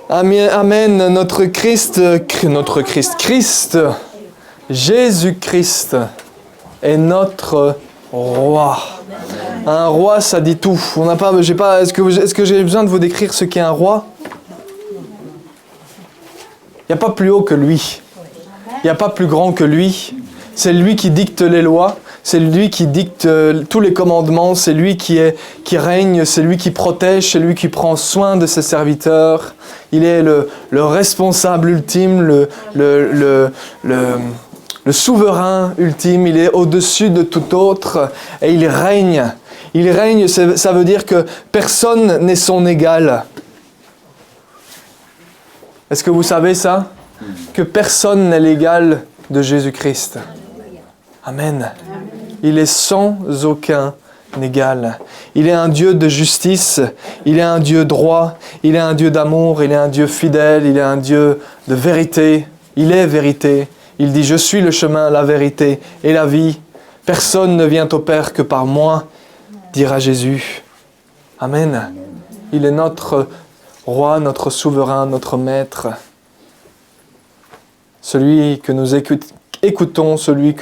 Amen. Christ, Jésus-Christ est notre roi. Un roi, ça dit tout. Est-ce que j'ai besoin de vous décrire ce qu'est un roi? Il n'y a pas plus haut que lui. Il n'y a pas plus grand que lui. C'est lui qui dicte les lois. C'est lui qui dicte tous les commandements. C'est lui qui règne. C'est lui qui protège. C'est lui qui prend soin de ses serviteurs. Il est le responsable ultime, le souverain ultime. Il est au-dessus de tout autre et il règne. Il règne, ça veut dire que personne n'est son égal. Est-ce que vous savez ça? Que personne n'est l'égal de Jésus-Christ. Amen. Il est sans aucun égal. Il est un Dieu de justice, il est un Dieu droit, il est un Dieu d'amour, il est un Dieu fidèle, il est un Dieu de vérité. Il est vérité. Il dit « Je suis le chemin, la vérité et la vie. Personne ne vient au Père que par moi. » dira Jésus. Amen. Il est notre roi, notre souverain, notre maître. Celui que nous écoutons, celui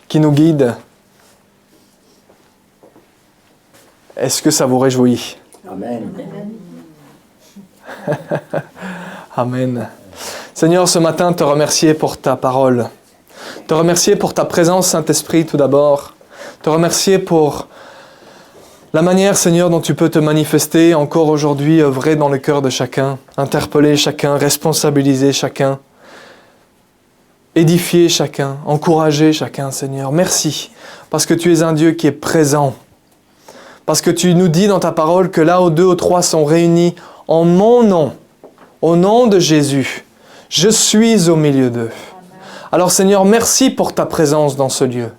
qui nous guide. Est-ce que ça vous réjouit? Amen. Amen. Seigneur, ce matin, te remercier pour ta parole. Te remercier pour ta présence, Saint-Esprit, tout d'abord. Te remercier pour la manière, Seigneur, dont tu peux te manifester encore aujourd'hui, œuvrer dans le cœur de chacun, interpeller chacun, responsabiliser chacun, édifier chacun, encourager chacun, Seigneur. Merci, parce que tu es un Dieu qui est présent. Parce que tu nous dis dans ta parole que là où 2 ou 3 sont réunis en mon nom, au nom de Jésus, je suis au milieu d'eux. Alors Seigneur, merci pour ta présence dans ce lieu.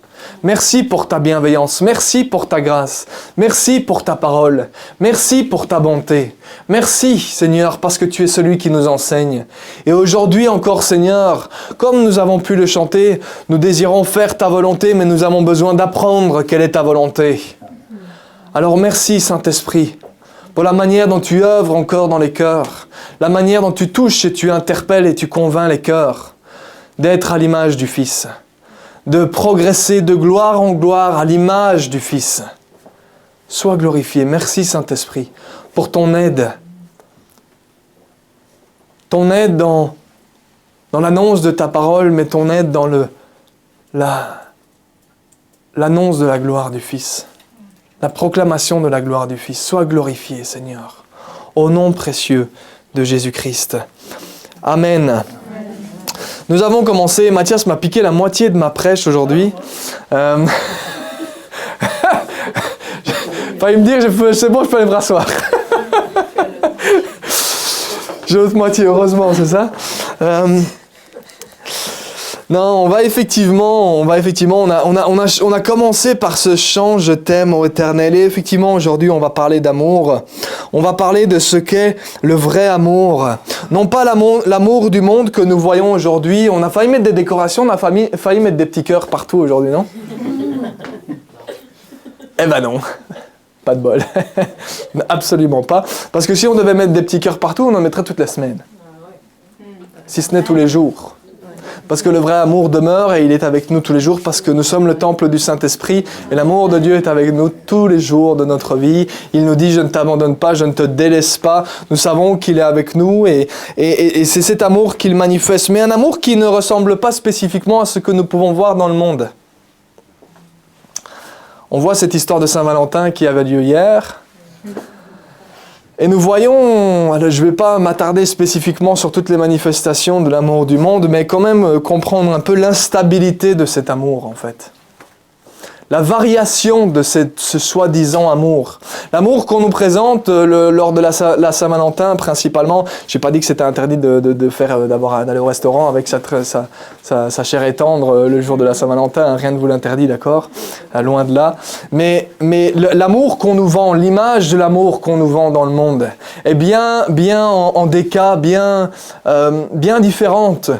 Merci pour ta bienveillance, merci pour ta grâce, merci pour ta parole, merci pour ta bonté. Merci Seigneur parce que tu es celui qui nous enseigne. Et aujourd'hui encore Seigneur, comme nous avons pu le chanter, nous désirons faire ta volonté, mais nous avons besoin d'apprendre quelle est ta volonté. Alors merci Saint-Esprit pour la manière dont tu œuvres encore dans les cœurs, la manière dont tu touches et tu interpelles et tu convaincs les cœurs d'être à l'image du Fils, de progresser de gloire en gloire à l'image du Fils. Sois glorifié. Merci Saint-Esprit pour ton aide. Ton aide dans l'annonce de ta parole, mais ton aide dans l'annonce de la gloire du Fils. La proclamation de la gloire du Fils. Sois glorifié, Seigneur. Au nom précieux de Jésus-Christ. Amen. Nous avons commencé, Mathias m'a piqué la moitié de ma prêche aujourd'hui. Enfin, il me dit, c'est bon, je peux aller me rasseoir. J'ai l'autre moitié, heureusement, c'est ça. Non, on a commencé par ce chant « Je t'aime, ô Éternel ». Et effectivement, aujourd'hui, on va parler d'amour. On va parler de ce qu'est le vrai amour. Non pas l'amour du monde que nous voyons aujourd'hui. On a failli mettre des décorations, on a failli mettre des petits cœurs partout aujourd'hui, non? Eh ben non, pas de bol. Absolument pas. Parce que si on devait mettre des petits cœurs partout, on en mettrait toute la semaine. Si ce n'est tous les jours. Parce que le vrai amour demeure et il est avec nous tous les jours parce que nous sommes le temple du Saint-Esprit et l'amour de Dieu est avec nous tous les jours de notre vie. Il nous dit « Je ne t'abandonne pas, je ne te délaisse pas ». Nous savons qu'il est avec nous et c'est cet amour qu'il manifeste. Mais un amour qui ne ressemble pas spécifiquement à ce que nous pouvons voir dans le monde. On voit cette histoire de Saint-Valentin qui avait lieu hier. Et nous voyons, je ne vais pas m'attarder spécifiquement sur toutes les manifestations de l'amour du monde, mais quand même comprendre un peu l'instabilité de cet amour en fait. La variation de ce soi-disant amour. L'amour qu'on nous présente lors de la Saint-Valentin principalement. Je n'ai pas dit que c'était interdit d'aller au restaurant avec sa chair et tendre le jour de la Saint-Valentin. Rien ne vous l'interdit, d'accord? Loin de là. Mais l'amour qu'on nous vend, l'image de l'amour qu'on nous vend dans le monde est bien en des cas bien différente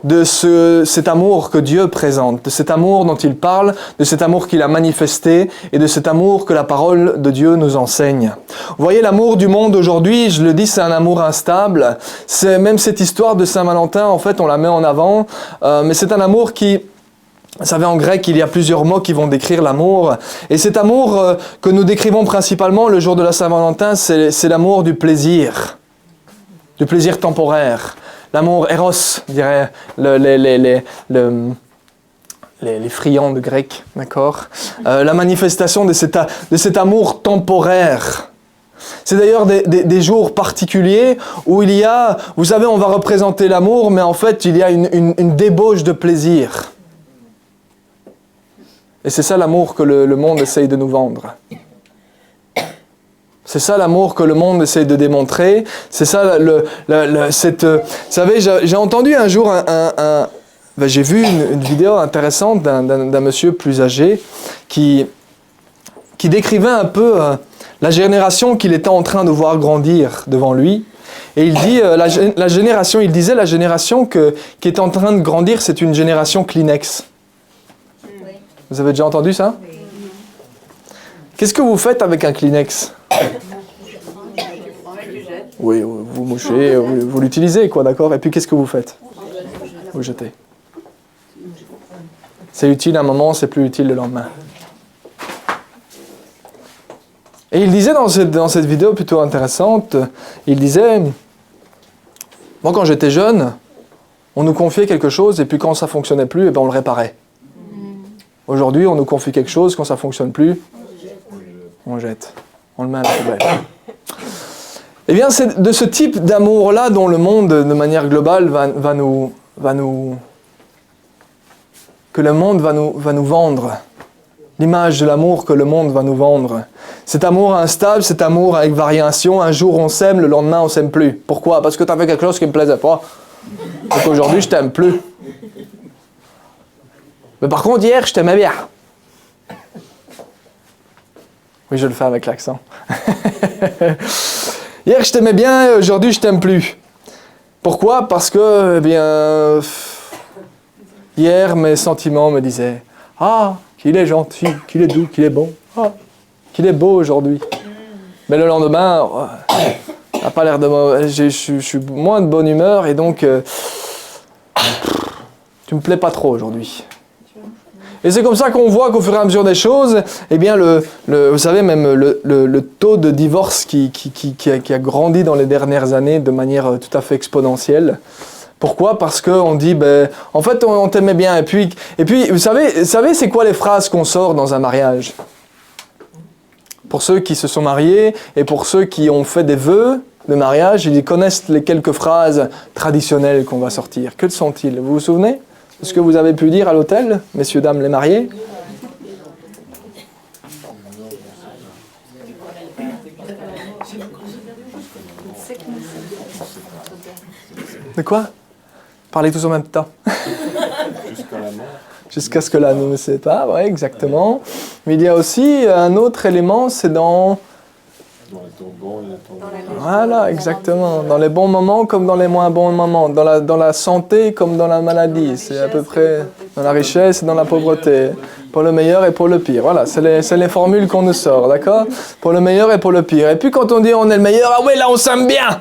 de cet amour que Dieu présente, de cet amour dont il parle, de cet amour qu'il a manifesté et de cet amour que la parole de Dieu nous enseigne. Vous voyez, l'amour du monde aujourd'hui, je le dis, c'est un amour instable. C'est même cette histoire de Saint-Valentin, en fait, on la met en avant, mais c'est un amour qui... Vous savez, en grec, il y a plusieurs mots qui vont décrire l'amour. Et cet amour que nous décrivons principalement le jour de la Saint-Valentin, c'est l'amour du plaisir temporaire. L'amour éros, diraient les friands de grec, d'accord ? La manifestation de cet amour temporaire. C'est d'ailleurs des jours particuliers où il y a, vous savez, on va représenter l'amour, mais en fait, il y a une débauche de plaisir. Et c'est ça l'amour que le monde essaye de nous vendre. C'est ça l'amour que le monde essaye de démontrer. C'est ça vous savez, j'ai entendu un jour j'ai vu une vidéo intéressante d'un monsieur plus âgé qui décrivait un peu la génération qu'il était en train de voir grandir devant lui. Et il dit, la génération qui est en train de grandir, c'est une génération Kleenex. Vous avez déjà entendu ça? Qu'est-ce que vous faites avec un Kleenex? Oui, vous mouchez, vous l'utilisez, quoi, d'accord? Et puis qu'est-ce que vous faites? Vous jetez. C'est utile un moment, c'est plus utile le lendemain. Et il disait dans cette vidéo plutôt intéressante, il disait, moi quand j'étais jeune, on nous confiait quelque chose et puis quand ça ne fonctionnait plus, eh ben on le réparait. Aujourd'hui, on nous confie quelque chose, quand ça ne fonctionne plus, on jette. On le met à la poubelle. Eh bien, c'est de ce type d'amour-là dont le monde, de manière globale, que le monde va nous vendre. L'image de l'amour que le monde va nous vendre. Cet amour instable, cet amour avec variation, un jour on s'aime, le lendemain on s'aime plus. Pourquoi? Parce que tu as fait quelque chose qui ne me plaisait pas. Donc aujourd'hui, je t'aime plus. Mais par contre, hier, je t'aimais bien. Oui, je le fais avec l'accent. Hier, je t'aimais bien, aujourd'hui, je t'aime plus. Pourquoi? Parce que, eh bien, hier, mes sentiments me disaient « Ah, qu'il est gentil, qu'il est doux, qu'il est bon. Ah, qu'il est beau aujourd'hui. » Mais le lendemain, n'a pas l'air de... Je suis moins de bonne humeur et donc, tu me plais pas trop aujourd'hui. Et c'est comme ça qu'on voit qu'au fur et à mesure des choses, eh bien, vous savez, même le taux de divorce qui a grandi dans les dernières années de manière tout à fait exponentielle. Pourquoi? Parce qu'on dit, en fait, on t'aimait bien. Et puis, vous savez, c'est quoi les phrases qu'on sort dans un mariage? Pour ceux qui se sont mariés et pour ceux qui ont fait des vœux de mariage, ils connaissent les quelques phrases traditionnelles qu'on va sortir. Que sont-ils? Vous vous souvenez? Ce que vous avez pu dire à l'hôtel, messieurs, dames, les mariés? De quoi? Parlez tous en même temps. Jusqu'à ce que la nous sépare, oui, exactement. Mais il y a aussi un autre élément, c'est dans les bons et voilà, exactement. Dans les bons moments comme dans les moins bons moments. Dans la santé comme dans la maladie. C'est à peu près dans la richesse et dans la pauvreté. Pour le meilleur et pour le pire. Voilà, c'est les formules qu'on nous sort, d'accord? Pour le meilleur et pour le pire. Et puis quand on dit on est le meilleur, ah ouais, là on s'aime bien!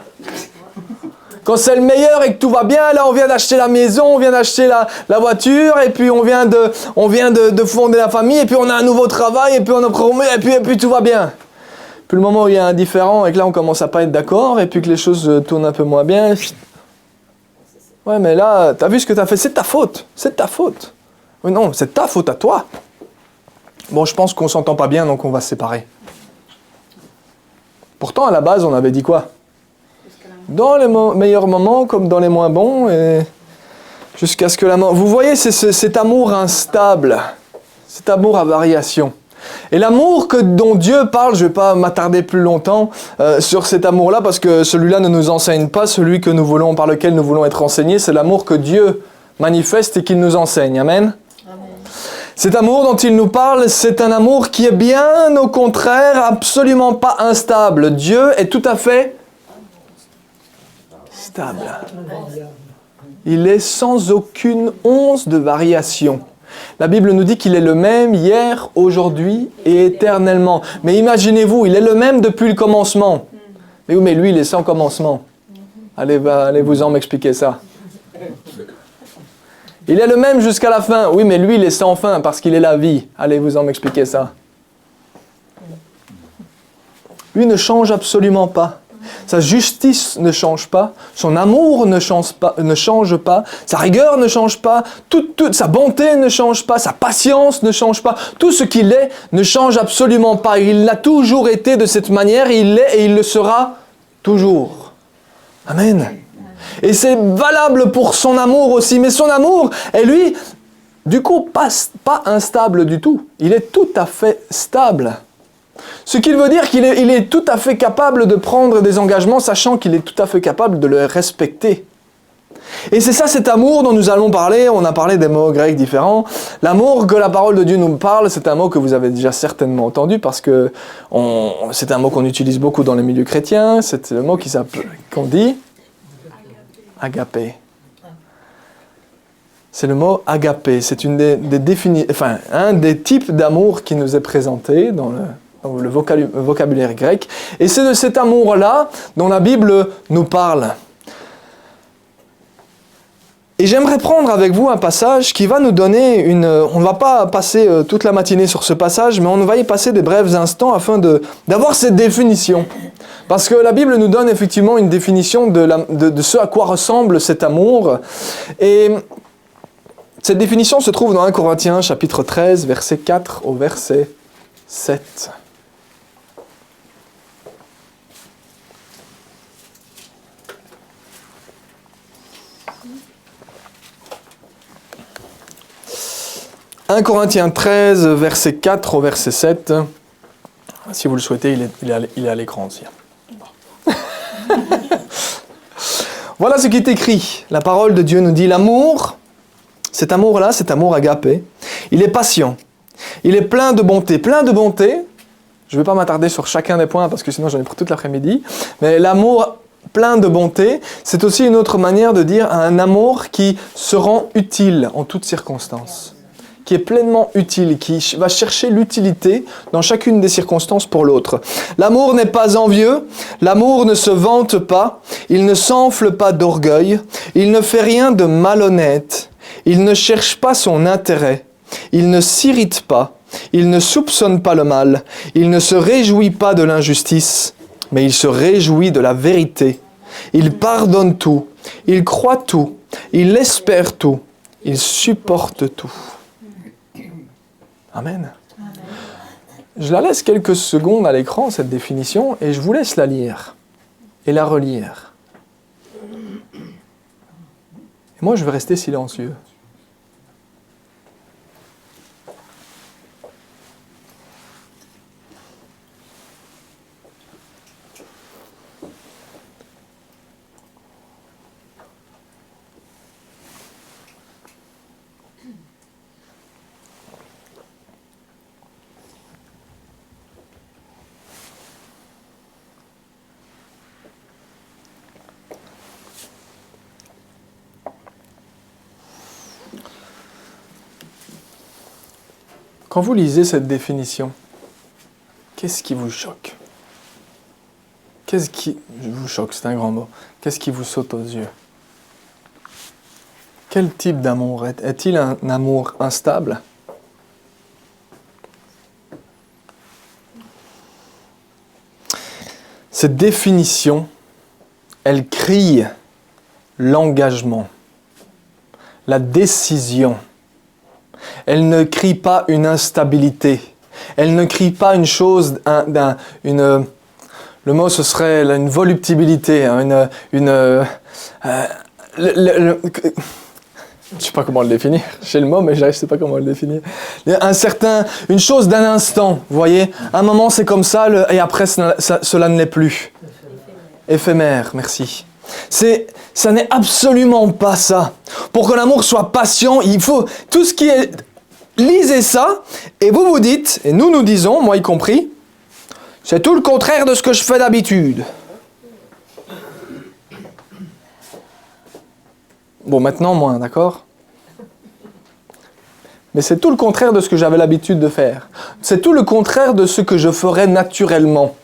Quand c'est le meilleur et que tout va bien, là on vient d'acheter la maison, on vient d'acheter la voiture, et puis on vient de fonder la famille, et puis on a un nouveau travail, et puis on a promu, et puis tout va bien. Puis le moment où il y a un différend et que là on commence à pas être d'accord et puis que les choses tournent un peu moins bien. Ouais, mais là, t'as vu ce que t'as fait, c'est ta faute. C'est ta faute. Oui, non, c'est ta faute à toi. Bon, je pense qu'on s'entend pas bien, donc on va se séparer. Pourtant, à la base, on avait dit quoi? Dans les meilleurs moments comme dans les moins bons, et jusqu'à ce que la mort... Vous voyez, c'est cet amour instable, cet amour à variation. Et l'amour dont Dieu parle, je ne vais pas m'attarder plus longtemps sur cet amour-là, parce que celui-là ne nous enseigne pas, celui par lequel nous voulons être enseignés, c'est l'amour que Dieu manifeste et qu'il nous enseigne. Amen. Amen. Cet amour dont il nous parle, c'est un amour qui est bien au contraire, absolument pas instable. Dieu est tout à fait stable. Il est sans aucune once de variation. La Bible nous dit qu'il est le même hier, aujourd'hui et éternellement. Mais imaginez-vous, il est le même depuis le commencement. Mais oui, mais lui, il est sans commencement. Allez-vous-en m'expliquer ça. Il est le même jusqu'à la fin. Oui, mais lui, il est sans fin parce qu'il est la vie. Allez-vous-en m'expliquer ça. Lui ne change absolument pas. Sa justice ne change pas, son amour ne change pas, sa rigueur ne change pas, toute sa bonté ne change pas, sa patience ne change pas. Tout ce qu'il est ne change absolument pas. Il l'a toujours été de cette manière, il l'est et il le sera toujours. Amen. Et c'est valable pour son amour aussi. Mais son amour est lui, du coup, pas instable du tout. Il est tout à fait stable. Ce qui veut dire qu'il est tout à fait capable de prendre des engagements, sachant qu'il est tout à fait capable de les respecter. Et c'est ça cet amour dont nous allons parler. On a parlé des mots grecs différents. L'amour que la parole de Dieu nous parle, c'est un mot que vous avez déjà certainement entendu parce que c'est un mot qu'on utilise beaucoup dans les milieux chrétiens. C'est le mot qu'on dit agapé. C'est le mot agapé. C'est un des types d'amour qui nous est présenté dans le vocabulaire grec. Et c'est de cet amour-là dont la Bible nous parle. Et j'aimerais prendre avec vous un passage qui va nous donner on ne va pas passer toute la matinée sur ce passage, mais on va y passer des brefs instants afin d'avoir cette définition. Parce que la Bible nous donne effectivement une définition de ce à quoi ressemble cet amour. Et cette définition se trouve dans 1 Corinthiens chapitre 13, verset 4 au verset 7. « 1 Corinthiens 13, verset 4 au verset 7. Si vous le souhaitez, il est à l'écran aussi. Voilà ce qui est écrit. La parole de Dieu nous dit « L'amour, cet amour-là, cet amour agapé, il est patient. Il est plein de bonté. » Plein de bonté, je ne vais pas m'attarder sur chacun des points parce que sinon j'en ai pour toute l'après-midi. Mais l'amour plein de bonté, c'est aussi une autre manière de dire un amour qui se rend utile en toutes circonstances. Qui est pleinement utile, qui va chercher l'utilité dans chacune des circonstances pour l'autre. L'amour n'est pas envieux, l'amour ne se vante pas, il ne s'enfle pas d'orgueil, il ne fait rien de malhonnête, il ne cherche pas son intérêt, il ne s'irrite pas, il ne soupçonne pas le mal, il ne se réjouit pas de l'injustice, mais il se réjouit de la vérité. Il pardonne tout, il croit tout, il espère tout, il supporte tout. Amen. Je la laisse quelques secondes à l'écran, cette définition, et je vous laisse la lire et la relire. Et moi, je vais rester silencieux. Quand vous lisez cette définition, qu'est-ce qui vous choque? Qu'est-ce qui vous choque, c'est un grand mot. Qu'est-ce qui vous saute aux yeux? Quel type d'amour est-il un amour instable? Cette définition, elle crie l'engagement, la décision. Elle ne crie pas une instabilité. Elle ne crie pas une chose, le mot ce serait une voluptibilité, je ne sais pas comment le définir. J'ai le mot, mais je ne sais pas comment le définir. Une chose d'un instant, vous voyez. Un moment c'est comme ça, et après cela ne l'est plus. Éphémère, merci. Ça n'est absolument pas ça. Pour que l'amour soit patient, il faut tout ce qui est... Lisez ça, et vous vous dites, et nous disons, moi y compris, c'est tout le contraire de ce que je fais d'habitude. Bon, maintenant moins, d'accord? Mais c'est tout le contraire de ce que j'avais l'habitude de faire. C'est tout le contraire de ce que je ferais naturellement.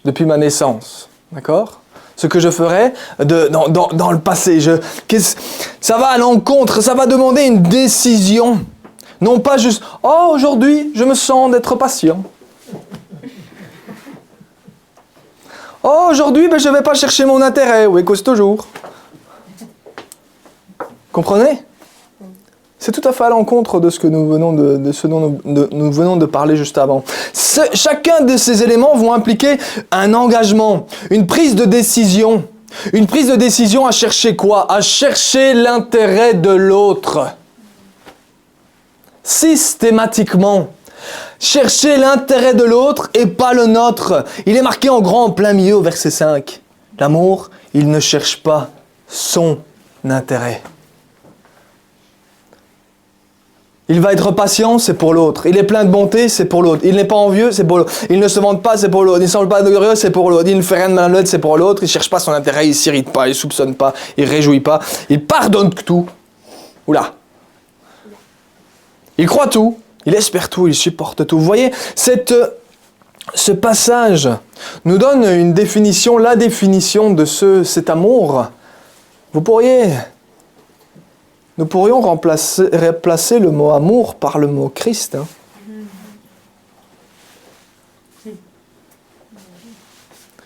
Depuis ma naissance, d'accord? Ce que je ferais dans le passé. Ça va à l'encontre, ça va demander une décision. Non pas juste « Oh, aujourd'hui, je me sens d'être patient. » Oh, aujourd'hui, je ne vais pas chercher mon intérêt. Oui, cause toujours. Comprenez? C'est tout à fait à l'encontre de ce que nous venons nous venons de parler juste avant. Chacun de ces éléments vont impliquer un engagement, une prise de décision. Une prise de décision à chercher quoi? À chercher l'intérêt de l'autre. Systématiquement. Chercher l'intérêt de l'autre et pas le nôtre. Il est marqué en grand en plein milieu au verset 5. L'amour, il ne cherche pas son intérêt. Il va être patient, c'est pour l'autre. Il est plein de bonté, c'est pour l'autre. Il n'est pas envieux, c'est pour l'autre. Il ne se vante pas, c'est pour l'autre. Il ne semble pas glorieux, c'est pour l'autre. Il ne fait rien de malhonnête, c'est pour l'autre. Il ne cherche pas son intérêt, il ne s'irrite pas, il ne soupçonne pas, il ne réjouit pas. Il pardonne tout. Oula. Il croit tout, il espère tout, il supporte tout. Vous voyez, ce passage nous donne une définition, la définition de cet amour. Nous pourrions remplacer le mot amour par le mot Christ. Hein.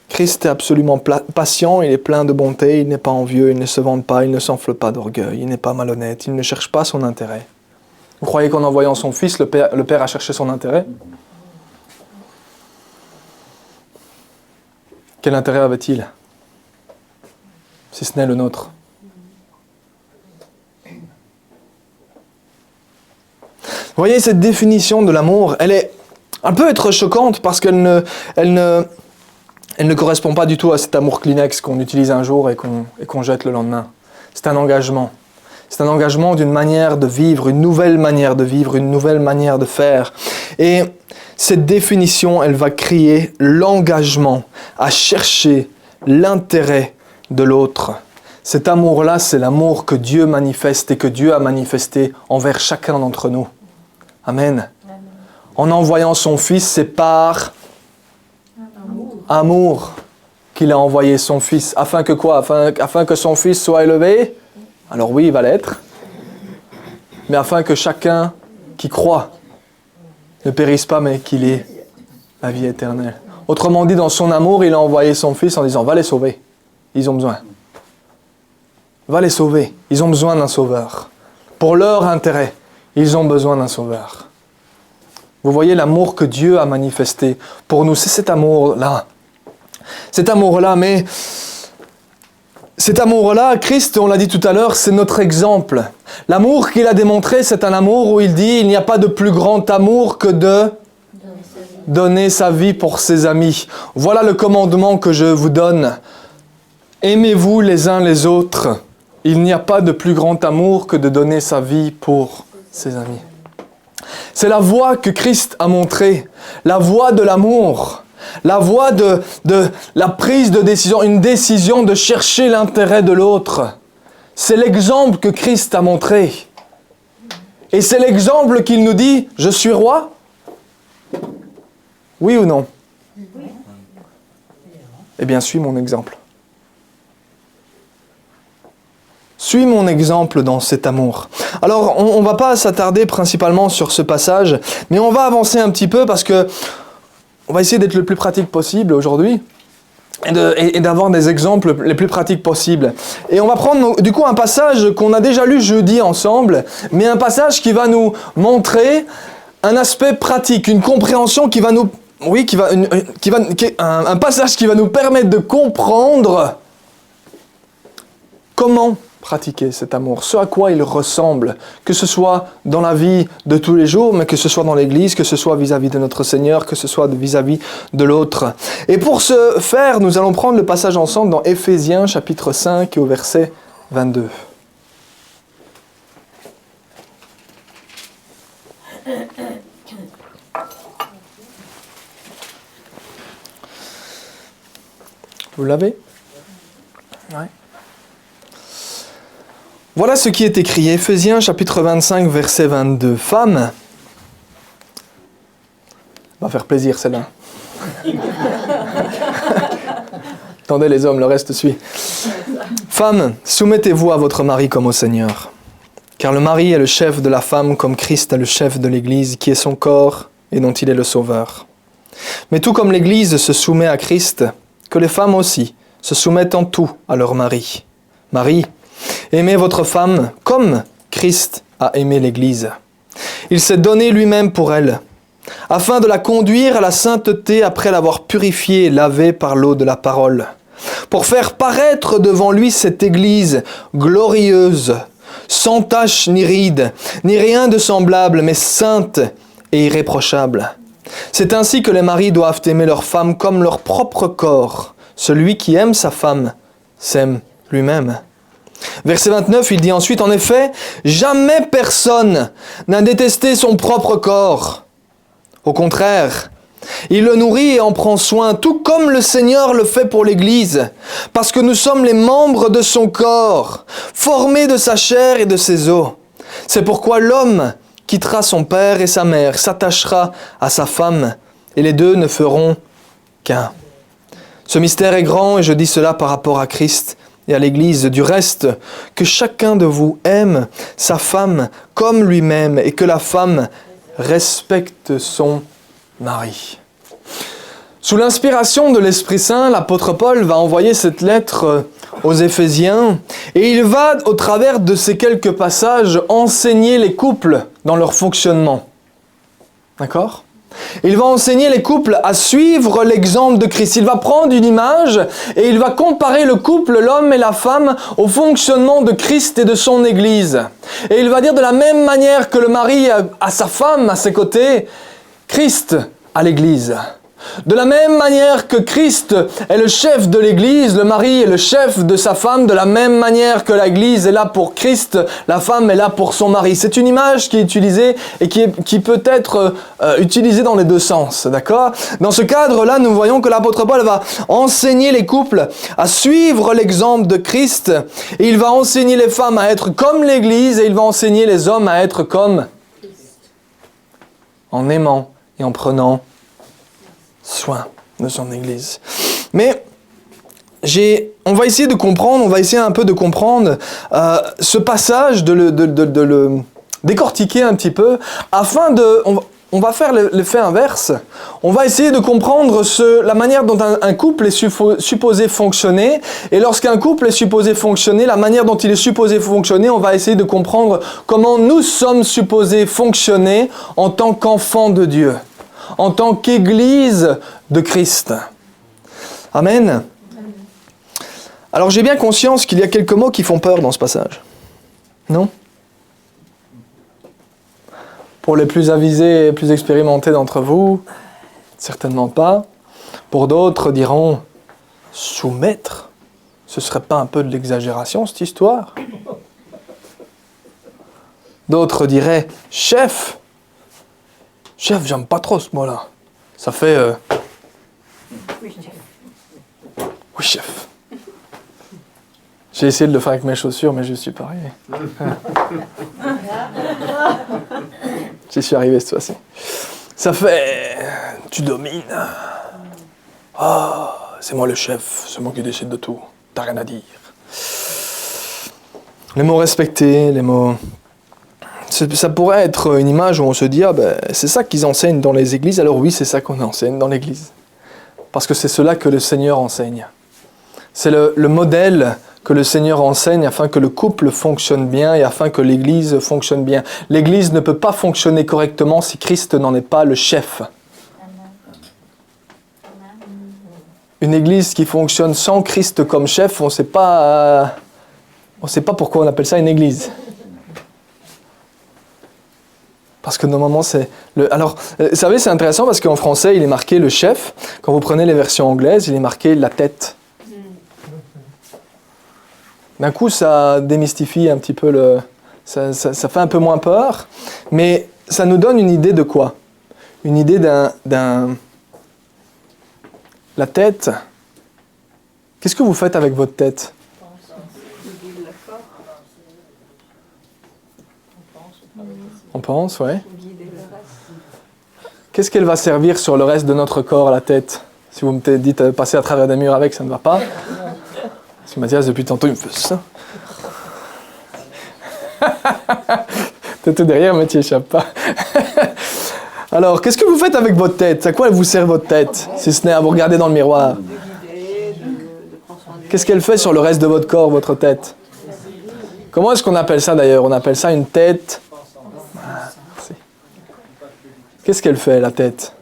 Christ est absolument patient, il est plein de bonté, il n'est pas envieux, il ne se vante pas, il ne s'enfle pas d'orgueil, il n'est pas malhonnête, il ne cherche pas son intérêt. Vous croyez qu'en envoyant son fils, le Père a cherché son intérêt? Quel intérêt avait-il? Si ce n'est le nôtre. Vous voyez, cette définition de l'amour, elle peut être choquante parce qu'elle ne correspond pas du tout à cet amour Kleenex qu'on utilise un jour et qu'on jette le lendemain. C'est un engagement. C'est un engagement d'une manière de vivre, une nouvelle manière de vivre, une nouvelle manière de faire. Et cette définition, elle va créer l'engagement à chercher l'intérêt de l'autre. Cet amour-là, c'est l'amour que Dieu manifeste et que Dieu a manifesté envers chacun d'entre nous. Amen. En envoyant son Fils, c'est par amour qu'il a envoyé son Fils. Afin que quoi? Afin que son Fils soit élevé? Alors oui, il va l'être. Mais afin que chacun qui croit ne périsse pas, mais qu'il ait la vie éternelle. Autrement dit, dans son amour, il a envoyé son Fils en disant « Va les sauver. Ils ont besoin. Va les sauver. Ils ont besoin d'un sauveur. Pour leur intérêt. Ils ont besoin d'un sauveur. » Vous voyez l'amour que Dieu a manifesté pour nous. C'est cet amour-là. Cet amour-là, mais cet amour-là, Christ, on l'a dit tout à l'heure, c'est notre exemple. L'amour qu'il a démontré, c'est un amour où il dit « Il n'y a pas de plus grand amour que de donner sa vie pour ses amis. » Voilà le commandement que je vous donne. Aimez-vous les uns les autres. Il n'y a pas de plus grand amour que de donner sa vie pour ses amis. C'est la voie que Christ a montrée, la voie de l'amour, la voie de la prise de décision, une décision de chercher l'intérêt de l'autre. C'est l'exemple que Christ a montré. Et c'est l'exemple qu'il nous dit, je suis roi? Oui ou non? Eh bien, suis mon exemple. Suis mon exemple dans cet amour. Alors, on ne va pas s'attarder principalement sur ce passage, mais on va avancer un petit peu parce que on va essayer d'être le plus pratique possible aujourd'hui et d'avoir des exemples les plus pratiques possibles. Et on va prendre du coup un passage qu'on a déjà lu jeudi ensemble, mais un passage qui va nous montrer un aspect pratique, une compréhension qui va nous... Oui, un passage qui va nous permettre de comprendre comment pratiquer cet amour, ce à quoi il ressemble, que ce soit dans la vie de tous les jours, mais que ce soit dans l'Église, que ce soit vis-à-vis de notre Seigneur, que ce soit vis-à-vis de l'autre. Et pour ce faire, nous allons prendre le passage ensemble dans Éphésiens chapitre 5 et au verset 22. Vous l'avez? Ouais. Voilà ce qui est écrit. Éphésiens chapitre 25, verset 22. Femmes, va faire plaisir celle-là. Attendez les hommes, le reste suit. Femmes, soumettez-vous à votre mari comme au Seigneur. Car le mari est le chef de la femme comme Christ est le chef de l'Église, qui est son corps et dont il est le sauveur. Mais tout comme l'Église se soumet à Christ, que les femmes aussi se soumettent en tout à leur mari. Marie, aimez votre femme comme Christ a aimé l'Église. Il s'est donné lui-même pour elle, afin de la conduire à la sainteté après l'avoir purifiée et lavée par l'eau de la parole, pour faire paraître devant lui cette Église glorieuse, sans tache ni ride, ni rien de semblable, mais sainte et irréprochable. C'est ainsi que les maris doivent aimer leur femme comme leur propre corps. Celui qui aime sa femme s'aime lui-même. Verset 29, il dit ensuite, en effet, jamais personne n'a détesté son propre corps. Au contraire, il le nourrit et en prend soin, tout comme le Seigneur le fait pour l'Église, parce que nous sommes les membres de son corps, formés de sa chair et de ses os. C'est pourquoi l'homme quittera son père et sa mère, s'attachera à sa femme, et les deux ne feront qu'un. Ce mystère est grand, et je dis cela par rapport à Christ et à l'Église. Du reste, que chacun de vous aime sa femme comme lui-même, et que la femme respecte son mari. Sous l'inspiration de l'Esprit Saint, l'apôtre Paul va envoyer cette lettre aux Éphésiens et il va, au travers de ces quelques passages, enseigner les couples dans leur fonctionnement. D'accord ? Il va enseigner les couples à suivre l'exemple de Christ. Il va prendre une image et il va comparer le couple, l'homme et la femme, au fonctionnement de Christ et de son Église. Et il va dire de la même manière que le mari a sa femme à ses côtés, Christ a l'Église. De la même manière que Christ est le chef de l'Église, le mari est le chef de sa femme, de la même manière que l'Église est là pour Christ, la femme est là pour son mari. C'est une image qui est utilisée et qui peut être utilisée dans les deux sens, d'accord ? Dans ce cadre-là, nous voyons que l'apôtre Paul va enseigner les couples à suivre l'exemple de Christ et il va enseigner les femmes à être comme l'Église et il va enseigner les hommes à être comme Christ, en aimant et en prenant soin de son Église. Mais on va essayer de comprendre, on va essayer un peu de comprendre ce passage, de le décortiquer un petit peu, afin de... On va faire l'effet inverse. On va essayer de comprendre la manière dont un couple est supposé fonctionner. Et lorsqu'un couple est supposé fonctionner, la manière dont il est supposé fonctionner, on va essayer de comprendre comment nous sommes supposés fonctionner en tant qu'enfants de Dieu, en tant qu'Église de Christ. Amen. Alors j'ai bien conscience qu'il y a quelques mots qui font peur dans ce passage. Non ? Pour les plus avisés et plus expérimentés d'entre vous, certainement pas. Pour d'autres diront, soumettre, ce serait pas un peu de l'exagération cette histoire ? D'autres diraient, chef, j'aime pas trop ce mot-là. Ça fait... Oui, chef. J'ai essayé de le faire avec mes chaussures, mais je suis pas arrivé. J'y suis arrivé cette fois-ci. Ça fait... Tu domines. C'est moi le chef, c'est moi qui décide de tout. T'as rien à dire. Les mots respectés, les mots... Ça pourrait être une image où on se dit, c'est ça qu'ils enseignent dans les églises, alors oui, c'est ça qu'on enseigne dans l'église. Parce que c'est cela que le Seigneur enseigne. C'est le modèle que le Seigneur enseigne afin que le couple fonctionne bien et afin que l'église fonctionne bien. L'église ne peut pas fonctionner correctement si Christ n'en est pas le chef. Une église qui fonctionne sans Christ comme chef, on ne sait pas pourquoi on appelle ça une église. Parce que normalement, c'est... Alors, vous savez, c'est intéressant parce qu'en français, il est marqué le chef. Quand vous prenez les versions anglaises, il est marqué la tête. D'un coup, ça démystifie un petit peu ça fait un peu moins peur. Mais ça nous donne une idée de quoi ? Une idée d'un... La tête. Qu'est-ce que vous faites avec votre tête ? pense, ouais. Qu'est-ce qu'elle va servir sur le reste de notre corps, la tête? Si vous me dites passer à travers des murs avec, ça ne va pas. Parce que Mathias, depuis tantôt, il me fait ça. T'es tout derrière, mais tu n'y échappes pas. Alors, qu'est-ce que vous faites avec votre tête? À quoi elle vous sert votre tête? Si ce n'est à vous regarder dans le miroir. Qu'est-ce qu'elle fait sur le reste de votre corps, votre tête? Comment est-ce qu'on appelle ça d'ailleurs? On appelle ça une tête. Qu'est-ce qu'elle fait, la tête?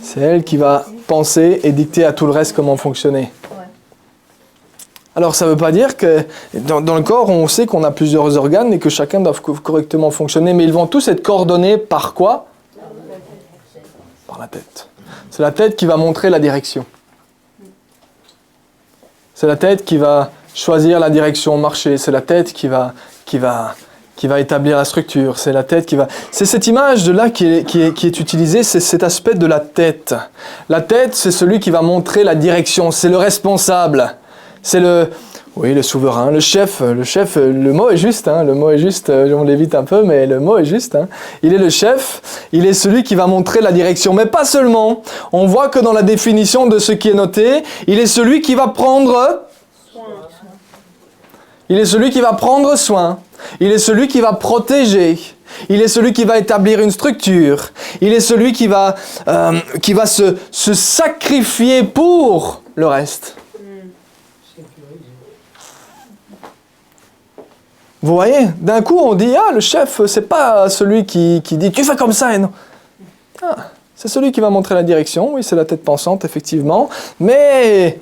C'est elle qui va penser et dicter à tout le reste comment fonctionner. Alors, ça ne veut pas dire que dans le corps, on sait qu'on a plusieurs organes et que chacun doit correctement fonctionner, mais ils vont tous être coordonnés par quoi? Par la tête. C'est la tête qui va montrer la direction. C'est la tête qui va choisir la direction au marché. C'est la tête qui va établir la structure. C'est la tête qui va... C'est cette image-là qui est utilisée, c'est cet aspect de la tête. La tête, c'est celui qui va montrer la direction. C'est le responsable. C'est le souverain, le chef, le mot est juste, hein, le mot est juste, on l'évite un peu, mais le mot est juste. Hein. Il est le chef, il est celui qui va montrer la direction, mais pas seulement. On voit que dans la définition de ce qui est noté, il est celui qui va prendre soin. Il est celui qui va prendre soin. Il est celui qui va protéger. Il est celui qui va établir une structure. Il est celui qui va se sacrifier pour le reste. Vous voyez, d'un coup on dit, le chef, c'est pas celui qui dit, tu fais comme ça, et non. C'est celui qui va montrer la direction, oui, c'est la tête pensante, effectivement, mais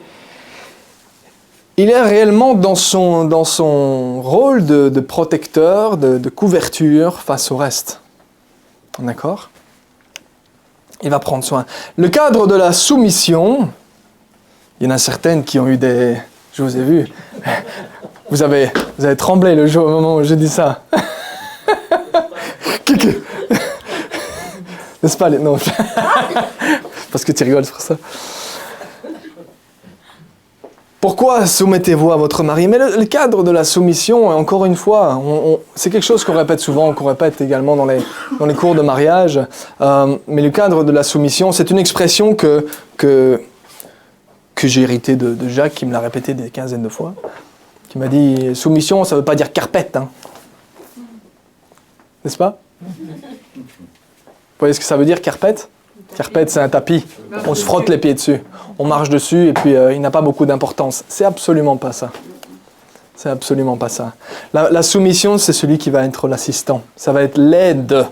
il est réellement dans son rôle de protecteur, de couverture face au reste. D'accord? Il va prendre soin. Le cadre de la soumission, il y en a certaines qui ont eu des... Je vous ai vu... Vous avez tremblé le jour au moment où j'ai dit ça. N'est-ce pas? Non. Parce que tu rigoles sur ça. Pourquoi soumettez-vous à votre mari? Mais le cadre de la soumission, encore une fois, c'est quelque chose qu'on répète souvent, qu'on répète également dans les cours de mariage. Mais le cadre de la soumission, c'est une expression que j'ai héritée de Jacques, qui me l'a répété des quinzaines de fois. Qui m'a dit, soumission, ça ne veut pas dire carpette, hein. N'est-ce pas? Vous voyez ce que ça veut dire, carpette? Carpette, c'est un tapis. On se frotte les pieds dessus. On marche dessus et puis il n'a pas beaucoup d'importance. C'est absolument pas ça. C'est absolument pas ça. La soumission, c'est celui qui va être l'assistant. Ça va être l'aide,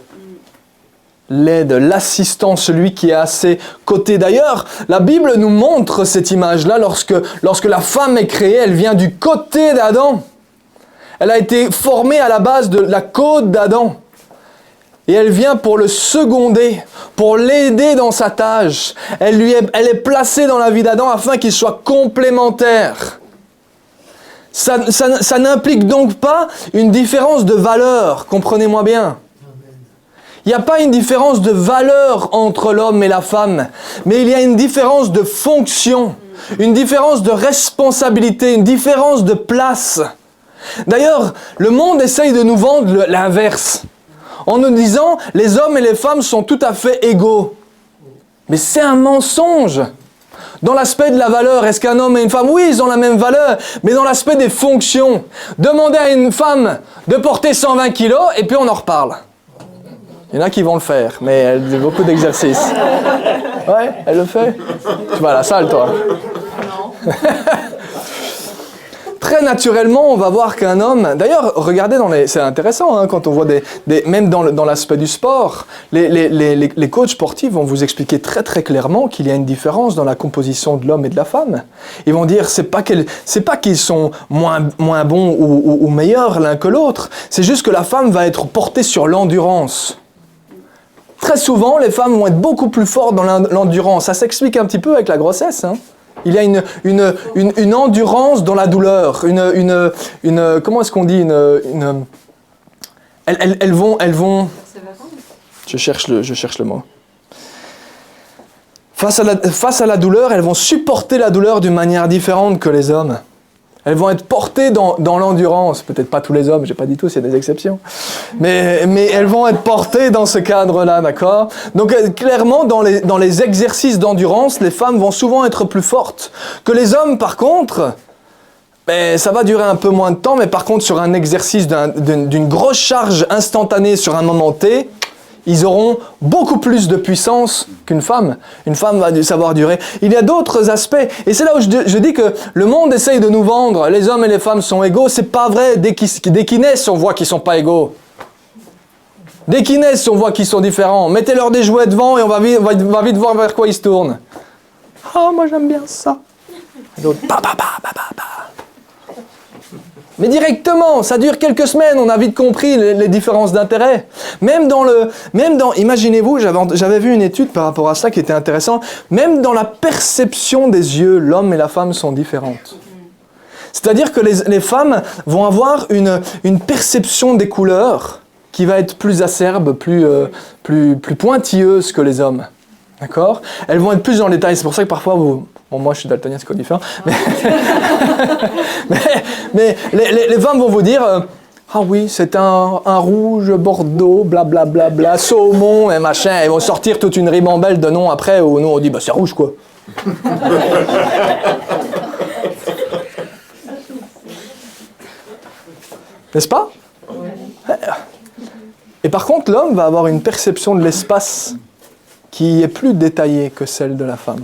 l'assistant, celui qui est à ses côtés. D'ailleurs, la Bible nous montre cette image-là lorsque la femme est créée, elle vient du côté d'Adam. Elle a été formée à la base de la côte d'Adam. Et elle vient pour le seconder, pour l'aider dans sa tâche. Elle est placée dans la vie d'Adam afin qu'il soit complémentaire. Ça n'implique donc pas une différence de valeur, comprenez-moi bien. Il n'y a pas une différence de valeur entre l'homme et la femme, mais il y a une différence de fonction, une différence de responsabilité, une différence de place. D'ailleurs, le monde essaye de nous vendre l'inverse, en nous disant « les hommes et les femmes sont tout à fait égaux ». Mais c'est un mensonge. Dans l'aspect de la valeur, est-ce qu'un homme et une femme, oui, ils ont la même valeur, mais dans l'aspect des fonctions, demandez à une femme de porter 120 kilos et puis on en reparle. Il y en a qui vont le faire, mais elle fait beaucoup d'exercices. Ouais, elle le fait. Tu vas à la salle, toi. Non. Très naturellement, on va voir qu'un homme... D'ailleurs, regardez, c'est intéressant, hein, quand on voit même dans l'aspect du sport, les coachs sportifs vont vous expliquer très très clairement qu'il y a une différence dans la composition de l'homme et de la femme. Ils vont dire, c'est pas qu'ils sont moins bons ou meilleurs l'un que l'autre, c'est juste que la femme va être portée sur l'endurance. Très souvent, les femmes vont être beaucoup plus fortes dans l'endurance. Ça s'explique un petit peu avec la grossesse. Hein. Il y a une endurance dans la douleur. Comment est-ce qu'on dit elles vont. Je cherche le mot. Face à la douleur, elles vont supporter la douleur d'une manière différente que les hommes. Elles vont être portées dans l'endurance. Peut-être pas tous les hommes, j'ai pas dit tous, il y a des exceptions. Mais elles vont être portées dans ce cadre-là, d'accord? Donc clairement, dans les exercices d'endurance, les femmes vont souvent être plus fortes. Que les hommes, par contre, ça va durer un peu moins de temps, mais par contre, sur un exercice d'une grosse charge instantanée sur un moment T, ils auront beaucoup plus de puissance qu'une femme. Une femme va savoir durer. Il y a d'autres aspects. Et c'est là où je dis que le monde essaye de nous vendre. Les hommes et les femmes sont égaux. C'est pas vrai. Dès qu'ils naissent, on voit qu'ils sont pas égaux. Dès qu'ils naissent, on voit qu'ils sont différents. Mettez-leur des jouets devant et on va vite voir vers quoi ils se tournent. Ah, moi j'aime bien ça. Et l'autre, bah. Mais directement, ça dure quelques semaines, on a vite compris les différences d'intérêt. Imaginez-vous, j'avais vu une étude par rapport à ça qui était intéressante, même dans la perception des yeux, l'homme et la femme sont différentes. C'est-à-dire que les femmes vont avoir une perception des couleurs qui va être plus acerbe, plus pointilleuse que les hommes. D'accord? Elles vont être plus dans le détail, c'est pour ça que parfois moi je suis daltonien, c'est quoi différent. Mais les femmes vont vous dire ah oui, c'est un rouge bordeaux, blablabla, saumon et machin. Elles vont sortir toute une ribambelle de noms après où nous on dit c'est rouge quoi. N'est-ce pas? Et par contre, l'homme va avoir une perception de l'espace qui est plus détaillée que celle de la femme,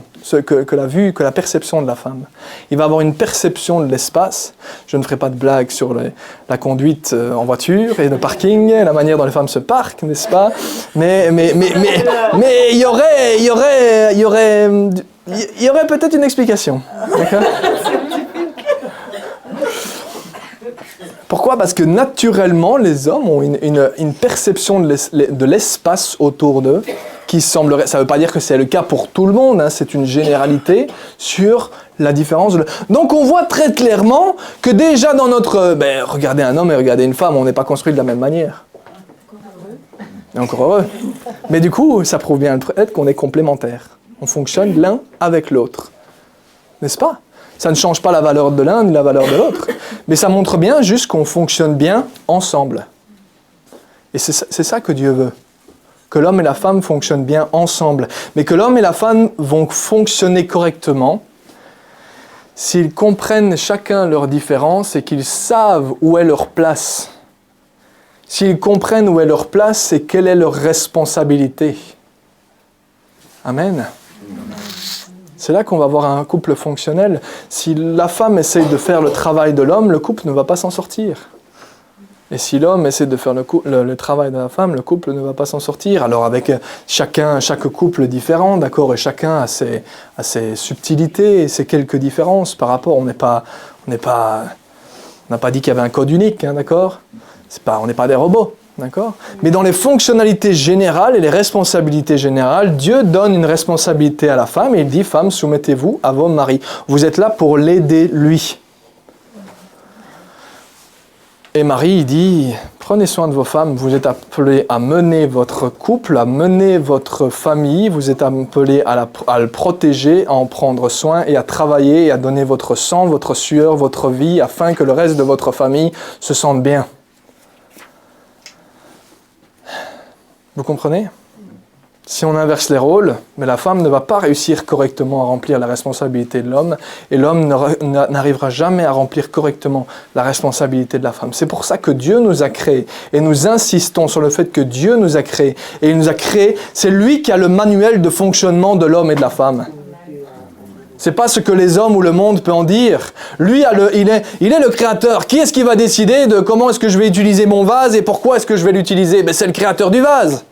que la perception de la femme. Il va avoir une perception de l'espace. Je ne ferai pas de blague sur la conduite en voiture et le parking, la manière dont les femmes se parquent, n'est-ce pas? Mais il y aurait peut-être une explication. D'accord? Pourquoi? Parce que naturellement, les hommes ont une perception de l'espace autour d'eux qui semblerait... Ça ne veut pas dire que c'est le cas pour tout le monde, hein, c'est une généralité sur la différence. Donc on voit très clairement que déjà dans notre... regardez un homme et regardez une femme, on n'est pas construit de la même manière. Et encore heureux. Mais du coup, ça prouve bien peut-être qu'on est complémentaires. On fonctionne l'un avec l'autre. N'est-ce pas? Ça ne change pas la valeur de l'un ni la valeur de l'autre. Mais ça montre bien juste qu'on fonctionne bien ensemble. Et c'est ça que Dieu veut. Que l'homme et la femme fonctionnent bien ensemble. Mais que l'homme et la femme vont fonctionner correctement s'ils comprennent chacun leurs différences et qu'ils savent où est leur place. S'ils comprennent où est leur place et quelle est leur responsabilité. Amen. C'est là qu'on va avoir un couple fonctionnel. Si la femme essaye de faire le travail de l'homme, le couple ne va pas s'en sortir. Et si l'homme essaie de faire le travail de la femme, le couple ne va pas s'en sortir. Alors avec chaque couple différent, d'accord, et chacun a ses subtilités et ses quelques différences par rapport. On n'a pas dit qu'il y avait un code unique, hein, d'accord. On n'est pas des robots. D'accord? Mais dans les fonctionnalités générales et les responsabilités générales, Dieu donne une responsabilité à la femme et il dit « Femmes, soumettez-vous à vos maris. » Vous êtes là pour l'aider, lui. Et Marie, il dit « Prenez soin de vos femmes. Vous êtes appelés à mener votre couple, à mener votre famille. Vous êtes appelés à le protéger, à en prendre soin et à travailler et à donner votre sang, votre sueur, votre vie afin que le reste de votre famille se sente bien. » Vous comprenez? Si on inverse les rôles, mais la femme ne va pas réussir correctement à remplir la responsabilité de l'homme, et l'homme n'arrivera jamais à remplir correctement la responsabilité de la femme. C'est pour ça que Dieu nous a créés, et nous insistons sur le fait que Dieu nous a créés, et il nous a créés, c'est lui qui a le manuel de fonctionnement de l'homme et de la femme. C'est pas ce que les hommes ou le monde peut en dire. Lui, il est le créateur. Qui est-ce qui va décider de comment est-ce que je vais utiliser mon vase et pourquoi est-ce que je vais l'utiliser? C'est le créateur du vase.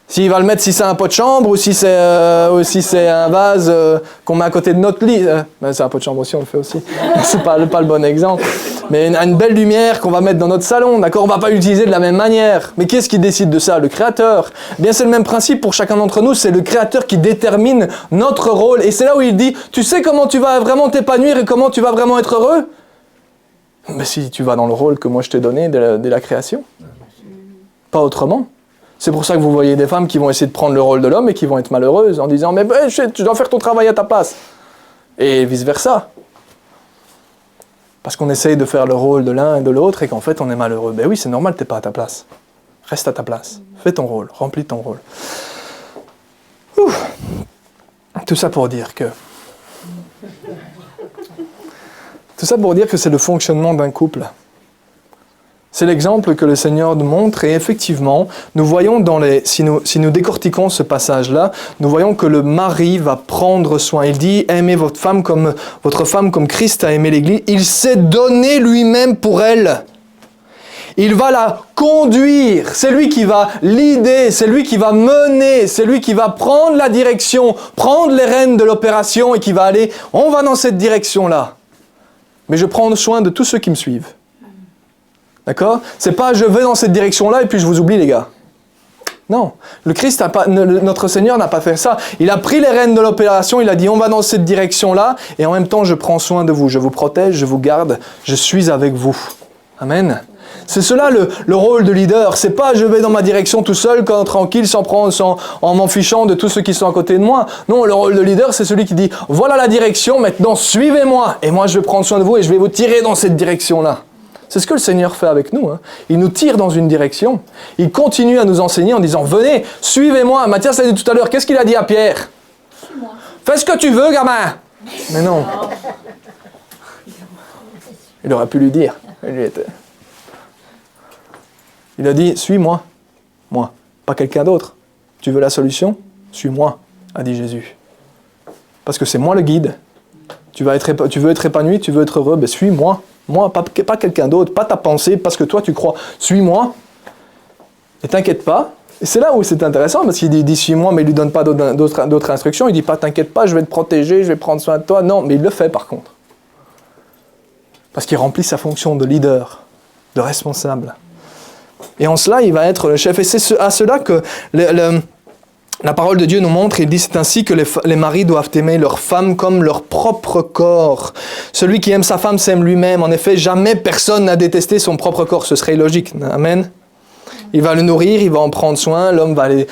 S'il va le mettre, si c'est un pot de chambre ou si c'est un vase qu'on met à côté de notre lit. C'est un pot de chambre aussi, on le fait aussi. C'est pas le bon exemple. Mais une belle lumière qu'on va mettre dans notre salon, d'accord? On va pas l'utiliser de la même manière. Mais qui est-ce qui décide de ça? Le créateur. Bien, c'est le même principe pour chacun d'entre nous. C'est le créateur qui détermine notre rôle. Et c'est là où il dit, tu sais comment tu vas vraiment t'épanouir et comment tu vas vraiment être heureux? Mais si tu vas dans le rôle que moi je t'ai donné dès la création. Pas autrement. C'est pour ça que vous voyez des femmes qui vont essayer de prendre le rôle de l'homme et qui vont être malheureuses en disant « Mais tu dois faire ton travail à ta place ». Et vice-versa. Parce qu'on essaye de faire le rôle de l'un et de l'autre et qu'en fait on est malheureux. Ben oui, c'est normal, tu n'es pas à ta place. Reste à ta place. Fais ton rôle, remplis ton rôle. Tout ça pour dire que c'est le fonctionnement d'un couple. C'est l'exemple que le Seigneur nous montre et effectivement, nous voyons si nous décortiquons ce passage-là, nous voyons que le mari va prendre soin. Il dit, aimez votre femme comme Christ a aimé l'Église. Il s'est donné lui-même pour elle. Il va la conduire. C'est lui qui va l'idée, c'est lui qui va mener, c'est lui qui va prendre la direction, prendre les rênes de l'opération et qui va aller, on va dans cette direction-là. Mais je prends soin de tous ceux qui me suivent. D'accord ? C'est pas je vais dans cette direction-là et puis je vous oublie les gars. Non, notre Seigneur n'a pas fait ça. Il a pris les rênes de l'opération, il a dit on va dans cette direction-là et en même temps je prends soin de vous, je vous protège, je vous garde, je suis avec vous. Amen. C'est cela le rôle de leader. C'est pas je vais dans ma direction tout seul, tranquille, en m'en fichant de tous ceux qui sont à côté de moi. Non, le rôle de leader, c'est celui qui dit voilà la direction, maintenant suivez-moi et moi je vais prendre soin de vous et je vais vous tirer dans cette direction-là. C'est ce que le Seigneur fait avec nous. Hein. Il nous tire dans une direction. Il continue à nous enseigner en disant venez, suivez-moi. Matthias l'a dit tout à l'heure. Qu'est-ce qu'il a dit à Pierre ? Suis-moi. Fais ce que tu veux, gamin. Mais non. Il aurait pu lui dire. Il a dit veux-moi. Moi, pas quelqu'un d'autre. Tu veux la solution ? Suis-moi, a dit Jésus. Parce que c'est moi le guide. Tu veux être épanoui, tu veux être heureux, ben suis-moi. Moi, pas quelqu'un d'autre, pas ta pensée, parce que toi tu crois. Suis-moi. Et t'inquiète pas. Et c'est là où c'est intéressant, parce qu'il dit suis-moi, mais il ne lui donne pas d'autres instructions. Il ne dit pas t'inquiète pas, je vais te protéger, je vais prendre soin de toi. Non, mais il le fait par contre. Parce qu'il remplit sa fonction de leader, de responsable. Et en cela, il va être le chef. Et c'est à cela que la parole de Dieu nous montre, il dit c'est ainsi que les maris doivent aimer leur femme comme leur propre corps. Celui qui aime sa femme s'aime lui-même. En effet, jamais personne n'a détesté son propre corps. Ce serait illogique. Amen. Il va le nourrir, il va en prendre soin. L'homme va aller...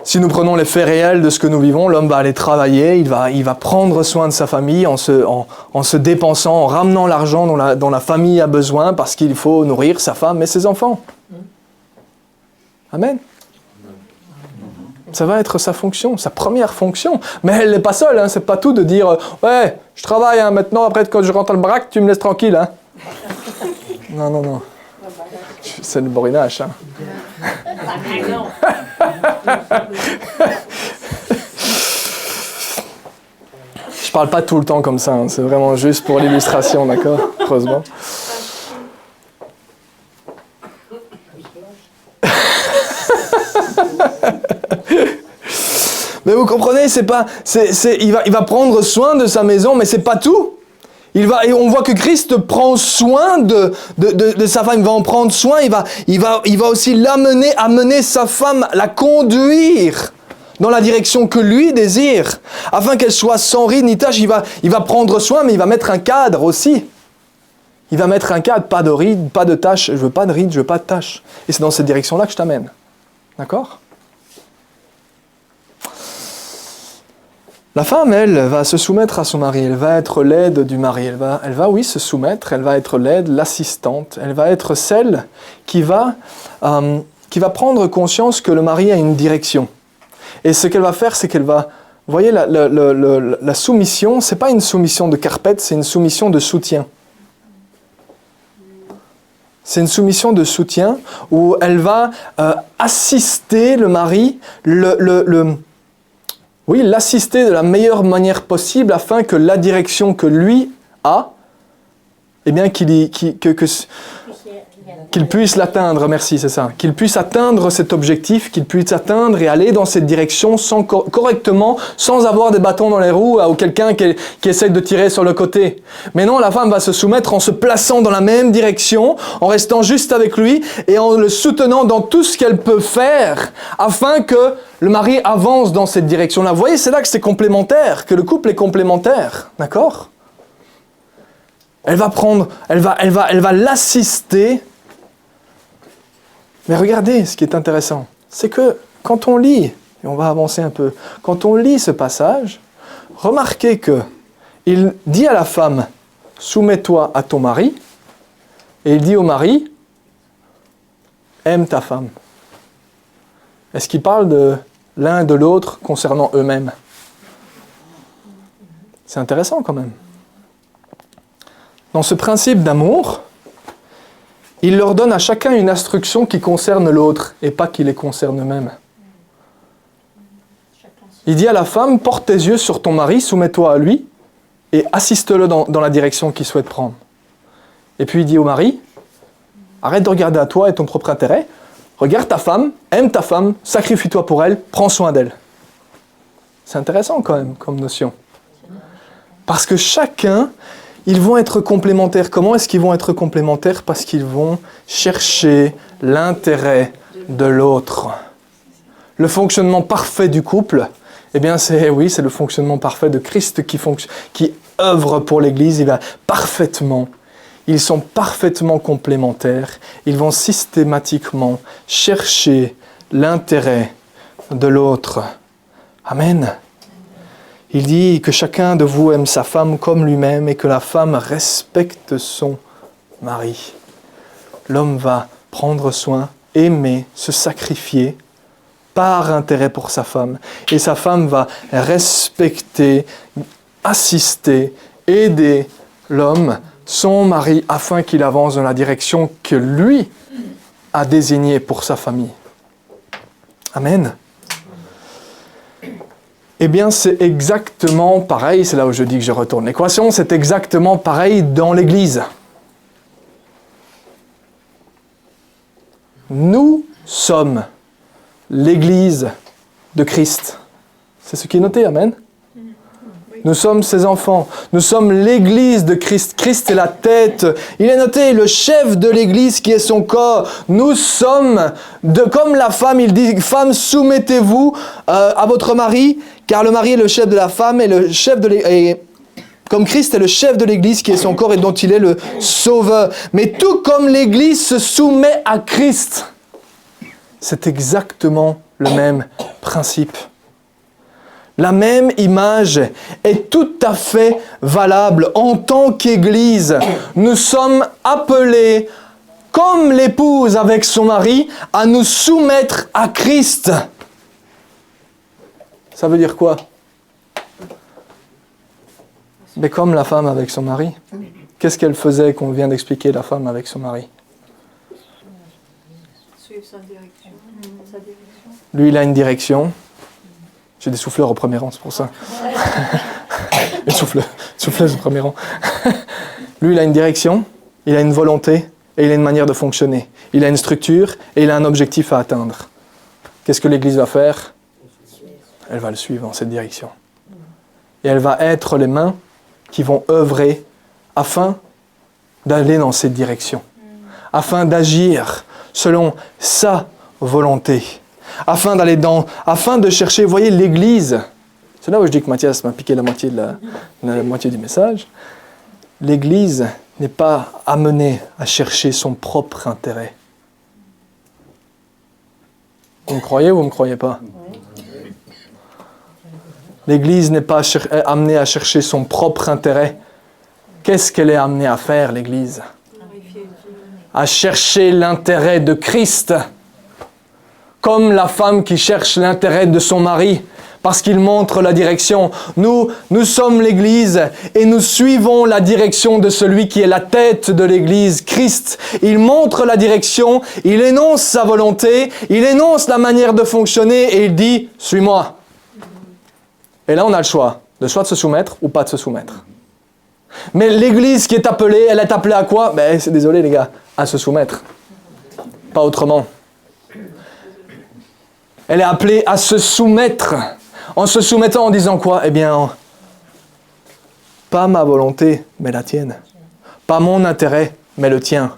Si nous prenons les faits réels de ce que nous vivons, l'homme va aller travailler, il va prendre soin de sa famille en se dépensant, en ramenant l'argent dont la famille a besoin parce qu'il faut nourrir sa femme et ses enfants. Amen. Ça va être sa fonction, sa première fonction. Mais elle n'est pas seule, hein. C'est pas tout de dire « Ouais, je travaille, hein, maintenant, après, quand je rentre à le baraque, tu me laisses tranquille. Hein. » Non. C'est le borinage. Hein. Je parle pas tout le temps comme ça, hein. C'est vraiment juste pour l'illustration, d'accord ? Heureusement. Mais vous comprenez, il va prendre soin de sa maison, mais c'est pas tout. Et on voit que Christ prend soin de sa femme, il va en prendre soin, il va aussi amener sa femme, la conduire dans la direction que lui désire, afin qu'elle soit sans ride ni tache. Il va prendre soin, mais il va mettre un cadre aussi. Il va mettre un cadre, pas de ride, pas de tache. Je veux pas de ride, je veux pas de tache. Et c'est dans cette direction-là que je t'amène. D'accord ? La femme, elle, va se soumettre à son mari, elle va être l'aide du mari, elle va oui, se soumettre, elle va être l'aide, l'assistante, elle va être celle qui va prendre conscience que le mari a une direction. Et ce qu'elle va faire, c'est qu'elle va... Vous voyez, la soumission, c'est pas une soumission de carpette, c'est une soumission de soutien. C'est une soumission de soutien où elle va assister le mari, l'assister de la meilleure manière possible afin que la direction que lui a, eh bien, qu'il puisse l'atteindre, merci, c'est ça. Qu'il puisse atteindre cet objectif, qu'il puisse atteindre et aller dans cette direction correctement, sans avoir des bâtons dans les roues ou quelqu'un qui essaie de tirer sur le côté. Mais non, la femme va se soumettre en se plaçant dans la même direction, en restant juste avec lui et en le soutenant dans tout ce qu'elle peut faire afin que le mari avance dans cette direction-là. Vous voyez, c'est là que c'est complémentaire, que le couple est complémentaire, d'accord ? Elle va l'assister. Mais regardez, ce qui est intéressant, c'est que quand on lit, et on va avancer un peu, quand on lit ce passage, remarquez qu'il dit à la femme, soumets-toi à ton mari. Et il dit au mari, aime ta femme. Est-ce qu'il parle de l'un et de l'autre concernant eux-mêmes? C'est intéressant quand même. Dans ce principe d'amour, il leur donne à chacun une instruction qui concerne l'autre et pas qui les concerne eux-mêmes. Il dit à la femme, porte tes yeux sur ton mari, soumets-toi à lui et assiste-le dans la direction qu'il souhaite prendre. Et puis il dit au mari, arrête de regarder à toi et ton propre intérêt, regarde ta femme, aime ta femme, sacrifie-toi pour elle, prends soin d'elle. C'est intéressant quand même comme notion. Parce que chacun, ils vont être complémentaires. Comment est-ce qu'ils vont être complémentaires? Parce qu'ils vont chercher l'intérêt de l'autre. Le fonctionnement parfait du couple, eh bien c'est le fonctionnement parfait de Christ qui œuvre pour l'Église. Ils sont parfaitement complémentaires. Ils vont systématiquement chercher l'intérêt de l'autre. Amen. Il dit que chacun de vous aime sa femme comme lui-même et que la femme respecte son mari. L'homme va prendre soin, aimer, se sacrifier par intérêt pour sa femme. Et sa femme va respecter, assister, aider l'homme, son mari, afin qu'il avance dans la direction que lui a désignée pour sa famille. Amen. Eh bien, c'est exactement pareil, c'est là où je dis que je retourne l'équation, c'est exactement pareil dans l'Église. Nous sommes l'Église de Christ. C'est ce qui est noté, amen. Nous sommes ses enfants. Nous sommes l'Église de Christ. Christ est la tête. Il est noté le chef de l'Église qui est son corps. Nous sommes, comme la femme, il dit, femme, soumettez-vous à votre mari, car le mari est le chef de la femme et le chef de l'Église. Comme Christ est le chef de l'Église qui est son corps et dont il est le sauveur. Mais tout comme l'Église se soumet à Christ, c'est exactement le même principe. La même image est tout à fait valable en tant qu'Église. Nous sommes appelés, comme l'épouse avec son mari, à nous soumettre à Christ. Ça veut dire quoi? Mais comme la femme avec son mari. Qu'est-ce qu'elle faisait qu'on vient d'expliquer, la femme avec son mari? Suivre sa direction. Lui, il a une direction. J'ai des souffleurs au premier rang, c'est pour ça. Les souffleuses au premier rang. Lui, il a une direction, il a une volonté et il a une manière de fonctionner. Il a une structure et il a un objectif à atteindre. Qu'est-ce que l'Église va faire? Elle va le suivre dans cette direction. Et elle va être les mains qui vont œuvrer afin d'aller dans cette direction. Afin d'agir selon sa volonté. Afin de chercher, vous voyez, l'Église, c'est là où je dis que Mathias m'a piqué la moitié du message, l'Église n'est pas amenée à chercher son propre intérêt. Vous me croyez ou vous ne me croyez pas? L'Église n'est pas amenée à chercher son propre intérêt. Qu'est-ce qu'elle est amenée à faire, l'Église? À chercher l'intérêt de Christ. Comme la femme qui cherche l'intérêt de son mari, parce qu'il montre la direction. Nous sommes l'Église et nous suivons la direction de celui qui est la tête de l'Église, Christ. Il montre la direction, il énonce sa volonté, il énonce la manière de fonctionner et il dit « Suis-moi ». Et là, on a le choix de soit de se soumettre ou pas de se soumettre. Mais l'Église qui est appelée, elle est appelée à quoi? C'est désolé les gars, à se soumettre. Pas autrement. Elle est appelée à se soumettre. En se soumettant en disant quoi? Eh bien, pas ma volonté, mais la tienne. Pas mon intérêt, mais le tien.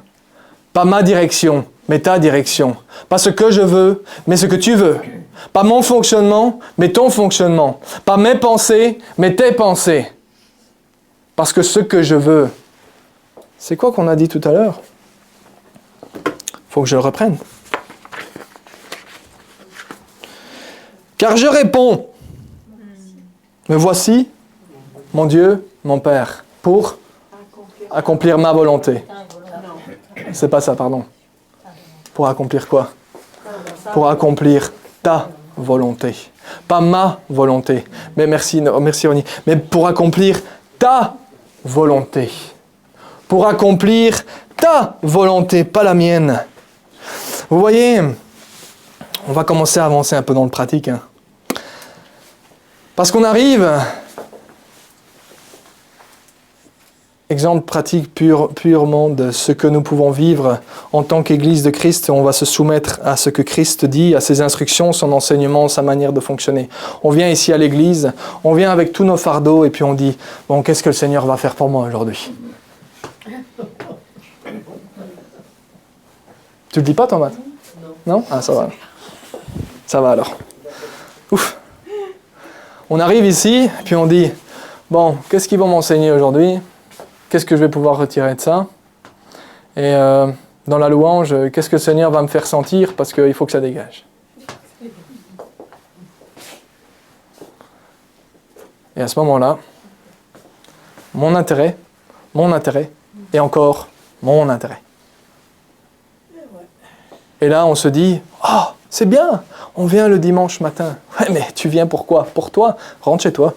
Pas ma direction, mais ta direction. Pas ce que je veux, mais ce que tu veux. Pas mon fonctionnement, mais ton fonctionnement. Pas mes pensées, mais tes pensées. Parce que ce que je veux, c'est quoi qu'on a dit tout à l'heure? Faut que je le reprenne. Car je réponds, me voici, mon Dieu, mon Père, pour Accomplir ma volonté. C'est pas ça, pardon. Pour accomplir quoi? Pour accomplir ta volonté. Pas ma volonté. Mais merci Ronnie. Mais pour accomplir ta volonté. Pour accomplir ta volonté, pas la mienne. Vous voyez, on va commencer à avancer un peu dans le pratique. Hein. Parce qu'on arrive... Exemple pratique purement de ce que nous pouvons vivre en tant qu'Église de Christ. On va se soumettre à ce que Christ dit, à ses instructions, son enseignement, sa manière de fonctionner. On vient ici à l'Église, on vient avec tous nos fardeaux et puis on dit « Bon, qu'est-ce que le Seigneur va faire pour moi aujourd'hui ?» Tu le dis pas, Thomas? Non? Ah, ça va. Ça va alors. Ouf. On arrive ici, puis on dit « Bon, qu'est-ce qu'ils vont m'enseigner aujourd'hui ? Qu'est-ce que je vais pouvoir retirer de ça ? Et dans la louange, qu'est-ce que le Seigneur va me faire sentir parce qu'il faut que ça dégage. Et à ce moment-là, mon intérêt, et encore mon intérêt. Et là, on se dit, oh, c'est bien, on vient le dimanche matin. Ouais, mais tu viens pour quoi ? Pour toi ? Rentre chez toi.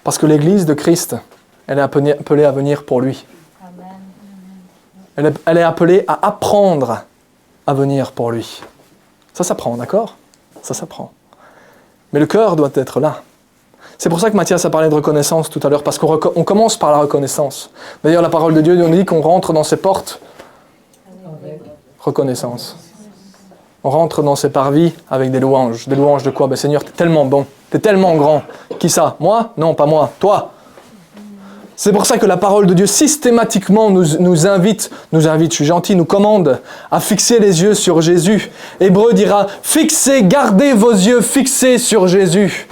Parce que l'Église de Christ, elle est appelée à venir pour lui. Elle est appelée à apprendre à venir pour lui. Ça s'apprend, d'accord ? Ça s'apprend. Mais le cœur doit être là. C'est pour ça que Mathias a parlé de reconnaissance tout à l'heure, parce qu'on commence par la reconnaissance. D'ailleurs, la parole de Dieu nous dit qu'on rentre dans ses portes. Reconnaissance. On rentre dans ses parvis avec des louanges. Des louanges de quoi ? Ben Seigneur, t'es tellement bon, t'es tellement grand. Qui ça ? Moi ? Non, pas moi. Toi. C'est pour ça que la parole de Dieu systématiquement nous invite, je suis gentil, nous commande à fixer les yeux sur Jésus. Hébreu dira, fixez, gardez vos yeux fixés sur Jésus.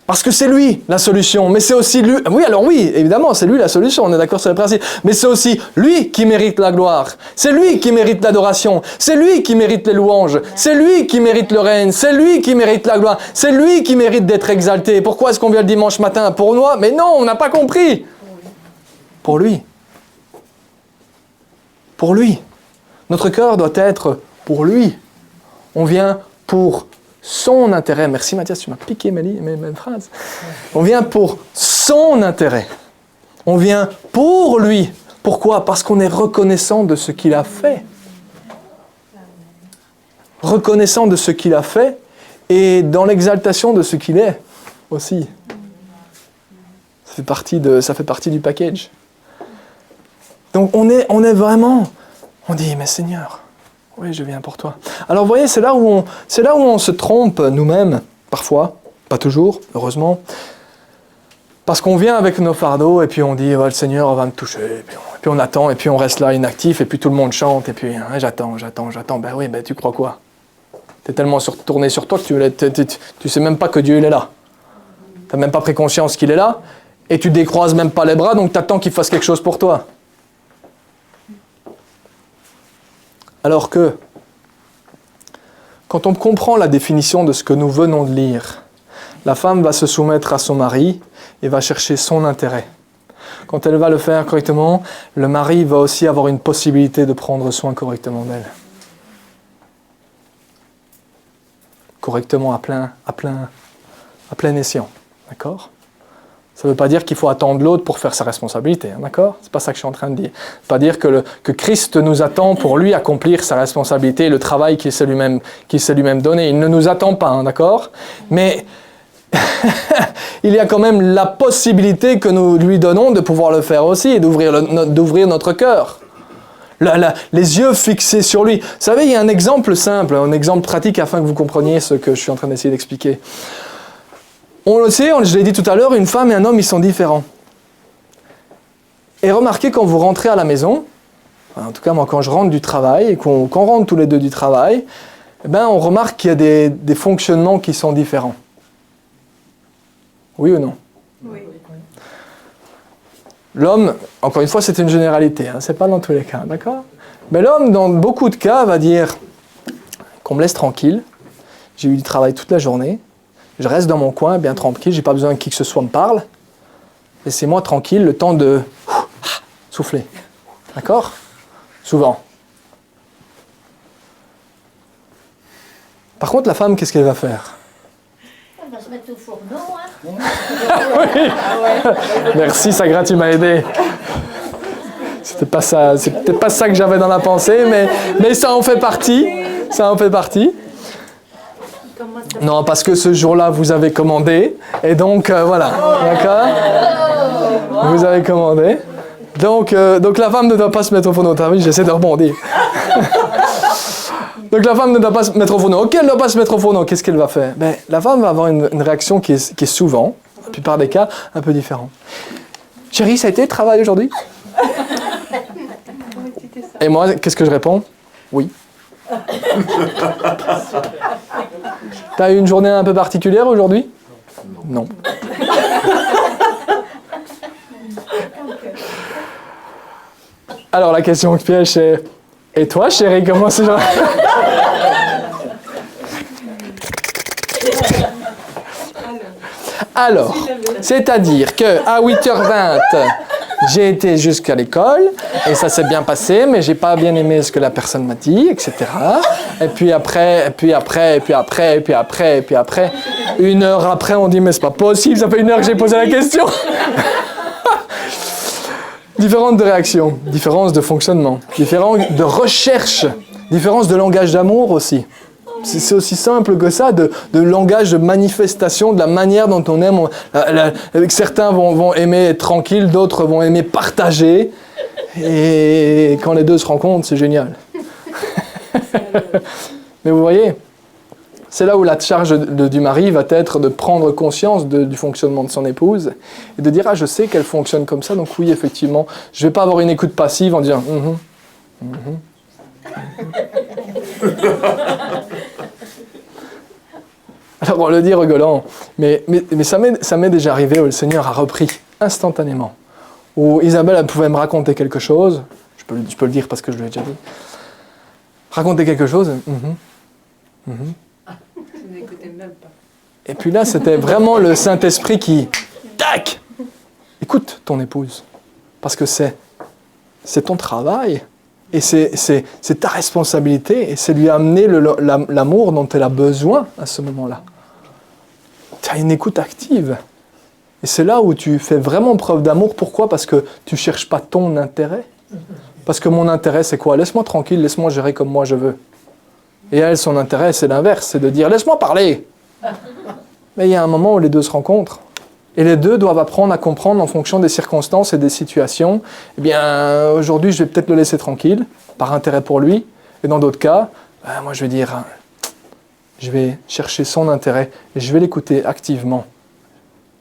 Parce que c'est lui la solution, mais c'est aussi lui... Oui, alors oui, évidemment, c'est lui la solution, on est d'accord sur le principe. Mais c'est aussi lui qui mérite la gloire. C'est lui qui mérite l'adoration. C'est lui qui mérite les louanges. C'est lui qui mérite le règne. C'est lui qui mérite la gloire. C'est lui qui mérite d'être exalté. Pourquoi est-ce qu'on vient le dimanche matin ? Pour moi ? Mais non, on n'a pas compris. Pour lui. Pour lui. Notre cœur doit être pour lui. On vient pour son intérêt. Merci Mathias, tu m'as piqué mes phrases. On vient pour son intérêt. On vient pour lui. Pourquoi ? Parce qu'on est reconnaissant de ce qu'il a fait. Reconnaissant de ce qu'il a fait et dans l'exaltation de ce qu'il est aussi. Ça fait partie du package. Donc on est vraiment, on dit, mais Seigneur, oui, je viens pour toi. Alors vous voyez, c'est là où on se trompe nous-mêmes, parfois, pas toujours, heureusement, parce qu'on vient avec nos fardeaux et puis on dit, le Seigneur va me toucher, et puis on attend, et puis on reste là inactif, et puis tout le monde chante, et puis j'attends. Ben oui, tu crois quoi ? Tu es tellement tourné sur toi que tu sais même pas que Dieu il est là. Tu n'as même pas pris conscience qu'il est là, et tu décroises même pas les bras, donc tu attends qu'il fasse quelque chose pour toi. Alors que, quand on comprend la définition de ce que nous venons de lire, la femme va se soumettre à son mari et va chercher son intérêt. Quand elle va le faire correctement, le mari va aussi avoir une possibilité de prendre soin correctement d'elle. Correctement à plein escient. D'accord ? Ça ne veut pas dire qu'il faut attendre l'autre pour faire sa responsabilité, hein, d'accord ? C'est pas ça que je suis en train de dire. Pas dire que Christ nous attend pour lui accomplir sa responsabilité, le travail qu'il s'est lui-même donné. Il ne nous attend pas, hein, d'accord ? Mais il y a quand même la possibilité que nous lui donnons de pouvoir le faire aussi et d'ouvrir notre cœur. Les yeux fixés sur lui. Vous savez, il y a un exemple simple, un exemple pratique afin que vous compreniez ce que je suis en train d'essayer d'expliquer. On le sait, je l'ai dit tout à l'heure, une femme et un homme, ils sont différents. Et remarquez, quand vous rentrez à la maison, en tout cas moi quand je rentre du travail, et qu'on rentre tous les deux du travail, on remarque qu'il y a des fonctionnements qui sont différents. Oui ou non ? Oui. L'homme, encore une fois, c'est une généralité, hein, c'est pas dans tous les cas, d'accord ? Mais l'homme, dans beaucoup de cas, va dire, qu'on me laisse tranquille. J'ai eu du travail toute la journée. Je reste dans mon coin, bien tranquille. J'ai pas besoin que qui que ce soit me parle. Laissez-moi tranquille le temps de souffler. D'accord? Souvent. Par contre, la femme, qu'est-ce qu'elle va faire? Elle va se mettre au fourneau, hein. Oui. Merci, Sagra, tu m'as aidé. C'était pas ça, c'est peut-être pas ça que j'avais dans la pensée, mais ça en fait partie. Ça en fait partie. Non, parce que ce jour-là, vous avez commandé, et donc voilà, d'accord? Vous avez commandé. Donc la femme ne doit pas se mettre au fourneau. T'as vu, j'essaie de rebondir. Donc la femme ne doit pas se mettre au fourneau. Ok, elle ne doit pas se mettre au fourneau. Qu'est-ce qu'elle va faire? Ben, la femme va avoir une réaction qui est souvent, la plupart des cas, un peu différente. Chérie, ça a été le travail aujourd'hui? Et moi, qu'est-ce que je réponds? Oui. T'as eu une journée un peu particulière aujourd'hui? Non. Alors la question piège c'est: et toi, chérie, comment c'est? Alors, c'est-à-dire qu'à 8h20, j'ai été jusqu'à l'école, et ça s'est bien passé, mais j'ai pas bien aimé ce que la personne m'a dit, etc. Et puis après, une heure après, on dit, mais c'est pas possible, ça fait une heure que j'ai posé la question. Différentes de réactions, différences de fonctionnement, différences de recherche, différences de langage d'amour aussi. C'est aussi simple que ça, de langage de manifestation, de la manière dont on aime. Certains vont aimer être tranquilles, d'autres vont aimer partager. Et quand les deux se rencontrent, c'est génial. Mais vous voyez, c'est là où la charge du mari va être de prendre conscience du fonctionnement de son épouse et de dire « Ah, je sais qu'elle fonctionne comme ça, donc oui, effectivement, je ne vais pas avoir une écoute passive en disant Alors on le dit rigolant, mais ça m'est déjà arrivé où le Seigneur a repris instantanément. Où Isabelle, elle pouvait me raconter quelque chose, je peux le dire parce que je lui ai déjà dit, raconter quelque chose, Et puis là, c'était vraiment le Saint-Esprit qui, tac, écoute ton épouse, parce que c'est ton travail, et c'est ta responsabilité, et c'est lui amener l'amour dont elle a besoin à ce moment-là. Tu as une écoute active. Et c'est là où tu fais vraiment preuve d'amour. Pourquoi? Parce que tu ne cherches pas ton intérêt. Parce que mon intérêt, c'est quoi? Laisse-moi tranquille, laisse-moi gérer comme moi je veux. Et elle, son intérêt, c'est l'inverse, c'est de dire « laisse-moi parler ». Mais il y a un moment où les deux se rencontrent. Et les deux doivent apprendre à comprendre en fonction des circonstances et des situations. Eh bien, aujourd'hui, je vais peut-être le laisser tranquille, par intérêt pour lui. Et dans d'autres cas, moi, je vais dire, je vais chercher son intérêt et je vais l'écouter activement.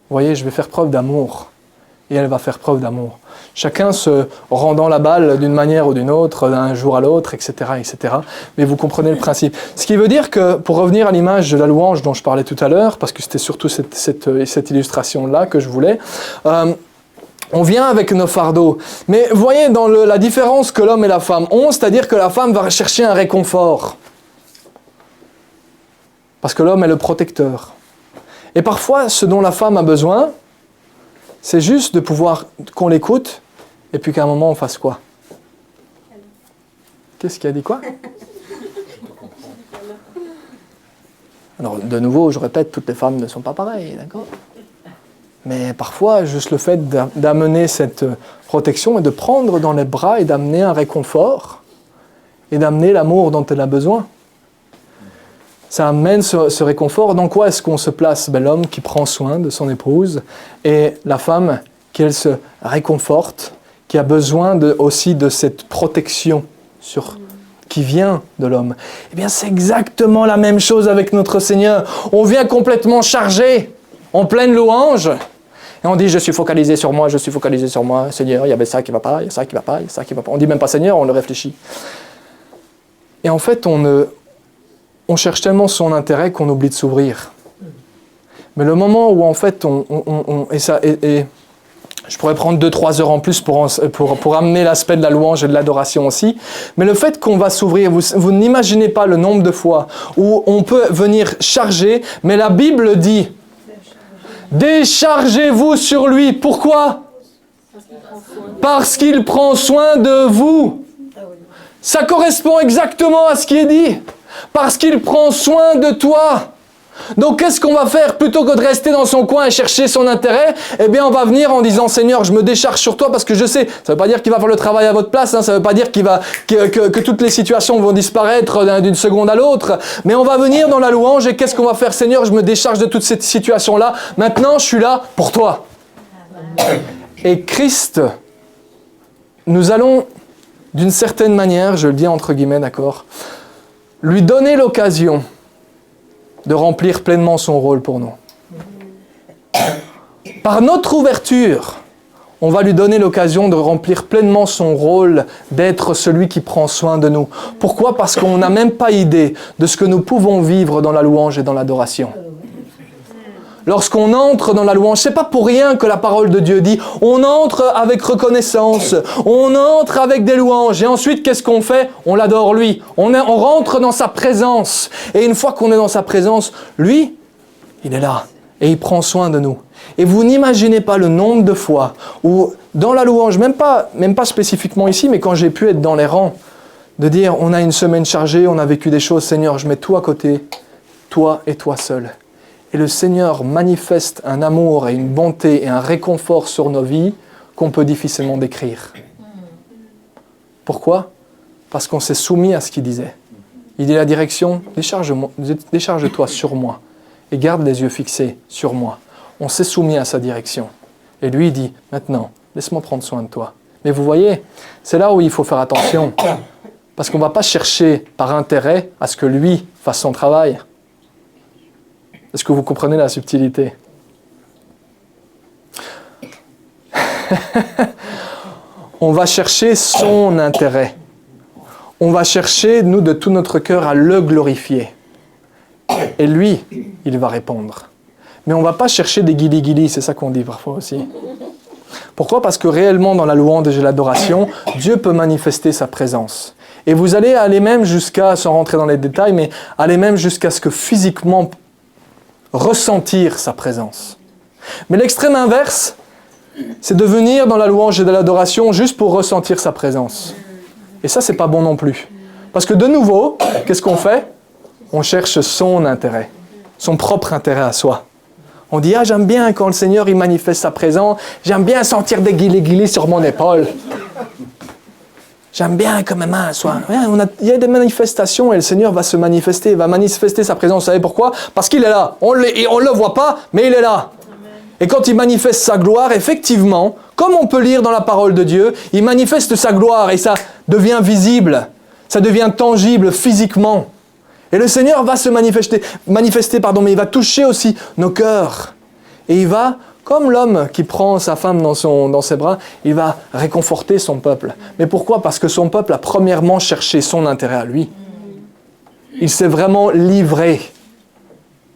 Vous voyez, je vais faire preuve d'amour. Et elle va faire preuve d'amour. Chacun se rendant la balle d'une manière ou d'une autre, d'un jour à l'autre, etc., etc. Mais vous comprenez le principe. Ce qui veut dire que, pour revenir à l'image de la louange dont je parlais tout à l'heure, parce que c'était surtout cette illustration-là que je voulais, on vient avec nos fardeaux. Mais vous voyez dans la différence que l'homme et la femme ont, c'est-à-dire que la femme va rechercher un réconfort. Parce que l'homme est le protecteur. Et parfois, ce dont la femme a besoin, c'est juste de pouvoir qu'on l'écoute et puis qu'à un moment on fasse quoi? Qu'est-ce qu'il a dit quoi? Alors de nouveau, je répète, toutes les femmes ne sont pas pareilles, d'accord? Mais parfois, juste le fait d'amener cette protection et de prendre dans les bras et d'amener un réconfort et d'amener l'amour dont elle a besoin. Ça amène ce réconfort. Dans quoi est-ce qu'on se place? L'homme qui prend soin de son épouse et la femme qui se réconforte, qui a besoin aussi de cette protection qui vient de l'homme. Eh bien, c'est exactement la même chose avec notre Seigneur. On vient complètement chargé, en pleine louange, et on dit « je suis focalisé sur moi, Seigneur, il y avait ça qui ne va pas, il y a ça qui ne va pas, il y a ça qui ne va pas ». On ne dit même pas « Seigneur », on le réfléchit. Et en fait, on cherche tellement son intérêt qu'on oublie de s'ouvrir. Mais le moment où en fait Je pourrais prendre 2-3 heures en plus pour amener l'aspect de la louange et de l'adoration aussi. Mais le fait qu'on va s'ouvrir, vous n'imaginez pas le nombre de fois où on peut venir charger, mais la Bible dit « Déchargez-vous sur lui ». Pourquoi ? Parce qu'il prend soin de vous. Ça correspond exactement à ce qui est dit. Parce qu'il prend soin de toi. Donc, qu'est-ce qu'on va faire? Plutôt que de rester dans son coin et chercher son intérêt, eh bien, on va venir en disant, Seigneur, je me décharge sur toi parce que je sais. Ça ne veut pas dire qu'il va faire le travail à votre place, hein, ça ne veut pas dire que toutes les situations vont disparaître d'une seconde à l'autre. Mais on va venir dans la louange et qu'est-ce qu'on va faire? Seigneur, je me décharge de toute cette situation-là. Maintenant, je suis là pour toi. Et Christ, nous allons, d'une certaine manière, je le dis entre guillemets, d'accord, lui donner l'occasion de remplir pleinement son rôle pour nous. Par notre ouverture, on va lui donner l'occasion de remplir pleinement son rôle, d'être celui qui prend soin de nous. Pourquoi? Parce qu'on n'a même pas idée de ce que nous pouvons vivre dans la louange et dans l'adoration. Lorsqu'on entre dans la louange, c'est pas pour rien que la parole de Dieu dit, on entre avec reconnaissance, on entre avec des louanges, et ensuite, qu'est-ce qu'on fait? On l'adore lui, on rentre dans sa présence, et une fois qu'on est dans sa présence, lui, il est là, et il prend soin de nous. Et vous n'imaginez pas le nombre de fois où, dans la louange, même pas spécifiquement ici, mais quand j'ai pu être dans les rangs, de dire, on a une semaine chargée, on a vécu des choses, Seigneur, je mets tout à côté, toi et toi seul. Et le Seigneur manifeste un amour et une bonté et un réconfort sur nos vies qu'on peut difficilement décrire. Pourquoi? Parce qu'on s'est soumis à ce qu'il disait. Il dit la direction, décharge-toi sur moi et garde les yeux fixés sur moi. On s'est soumis à sa direction. Et lui, il dit, maintenant, laisse-moi prendre soin de toi. Mais vous voyez, c'est là où il faut faire attention. Parce qu'on ne va pas chercher par intérêt à ce que lui fasse son travail. Est-ce que vous comprenez la subtilité? On va chercher son intérêt. On va chercher, nous, de tout notre cœur, à le glorifier. Et lui, il va répondre. Mais on ne va pas chercher des guili-guili, c'est ça qu'on dit parfois aussi. Pourquoi? Parce que réellement, dans la louange et l'adoration, Dieu peut manifester sa présence. Et vous allez aller même jusqu'à, sans rentrer dans les détails, mais aller même jusqu'à ce que physiquement, ressentir sa présence. Mais l'extrême inverse, c'est de venir dans la louange et de l'adoration juste pour ressentir sa présence. Et ça, c'est pas bon non plus. Parce que de nouveau, qu'est-ce qu'on fait? On cherche son intérêt, son propre intérêt à soi. On dit, ah, j'aime bien quand le Seigneur il manifeste sa présence, j'aime bien sentir des guilis-guilis sur mon épaule. J'aime bien quand même un soir. Il y a des manifestations et le Seigneur va se manifester, il va manifester sa présence. Vous savez pourquoi? Parce qu'il est là. On ne le voit pas, mais il est là. Et quand il manifeste sa gloire, effectivement, comme on peut lire dans la parole de Dieu, il manifeste sa gloire et ça devient visible, ça devient tangible physiquement. Et le Seigneur va se manifester, mais il va toucher aussi nos cœurs. Et il va, comme l'homme qui prend sa femme dans ses bras, il va réconforter son peuple. Mais pourquoi? Parce que son peuple a premièrement cherché son intérêt à lui. Il s'est vraiment livré.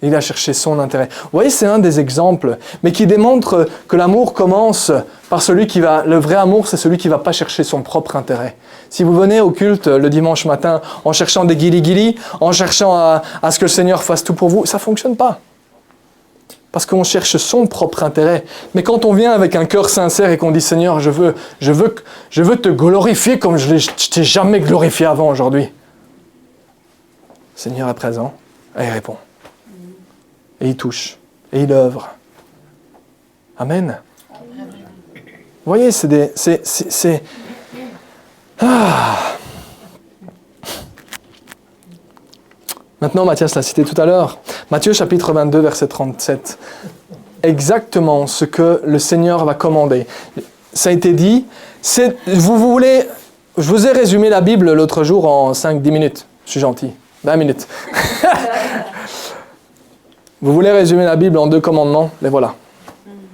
Il a cherché son intérêt. Vous voyez, c'est un des exemples, mais qui démontre que l'amour commence par celui qui va... Le vrai amour, c'est celui qui ne va pas chercher son propre intérêt. Si vous venez au culte le dimanche matin en cherchant des guili-guili, en cherchant à ce que le Seigneur fasse tout pour vous, ça ne fonctionne pas. Parce qu'on cherche son propre intérêt. Mais quand on vient avec un cœur sincère et qu'on dit « Seigneur, je veux te glorifier comme je ne t'ai jamais glorifié avant aujourd'hui. » Le Seigneur est présent et il répond. Et il touche. Et il œuvre. Amen. Vous voyez, c'est... Ah. Maintenant, Mathias l'a cité tout à l'heure. Matthieu chapitre 22, verset 37. Exactement ce que le Seigneur va commander. Ça a été dit. Je vous ai résumé la Bible l'autre jour en 5-10 minutes. Je suis gentil. 20 minutes. Vous voulez résumer la Bible en 2 commandements? Les voilà.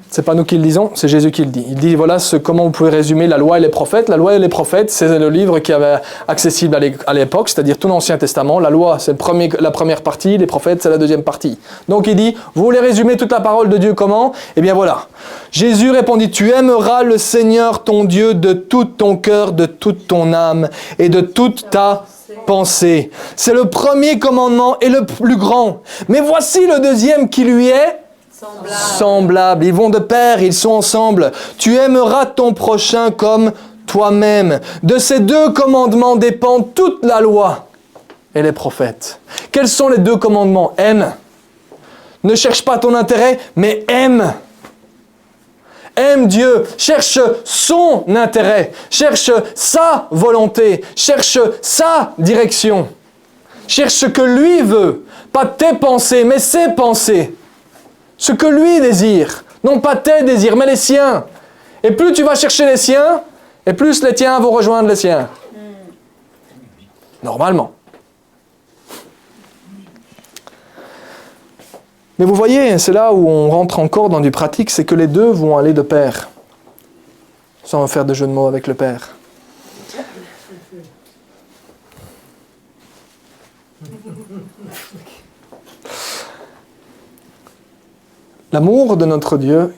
C'est pas nous qui le disons, c'est Jésus qui le dit. Il dit, voilà comment vous pouvez résumer la loi et les prophètes. La loi et les prophètes, c'est le livre qui avait accessible à l'époque, c'est-à-dire tout l'Ancien Testament. La loi, c'est la première partie, les prophètes, c'est la deuxième partie. Donc il dit, vous voulez résumer toute la parole de Dieu comment? Eh bien voilà. Jésus répondit, tu aimeras le Seigneur ton Dieu de tout ton cœur, de toute ton âme et de toute ta pensée. C'est le premier commandement et le plus grand. Mais voici le deuxième qui lui est semblable. Ils vont de pair, ils sont ensemble. Tu aimeras ton prochain comme toi-même. De ces deux commandements dépend toute la loi et les prophètes. Quels sont les deux commandements? Aime. Ne cherche pas ton intérêt, mais aime. Aime Dieu, cherche son intérêt, cherche sa volonté, cherche sa direction. Cherche ce que lui veut, pas tes pensées, mais ses pensées. Ce que lui désire, non pas tes désirs, mais les siens. Et plus tu vas chercher les siens, et plus les tiens vont rejoindre les siens. Normalement. Mais vous voyez, c'est là où on rentre encore dans du pratique, c'est que les deux vont aller de pair. Sans faire de jeu de mots avec le Père. L'amour de notre Dieu,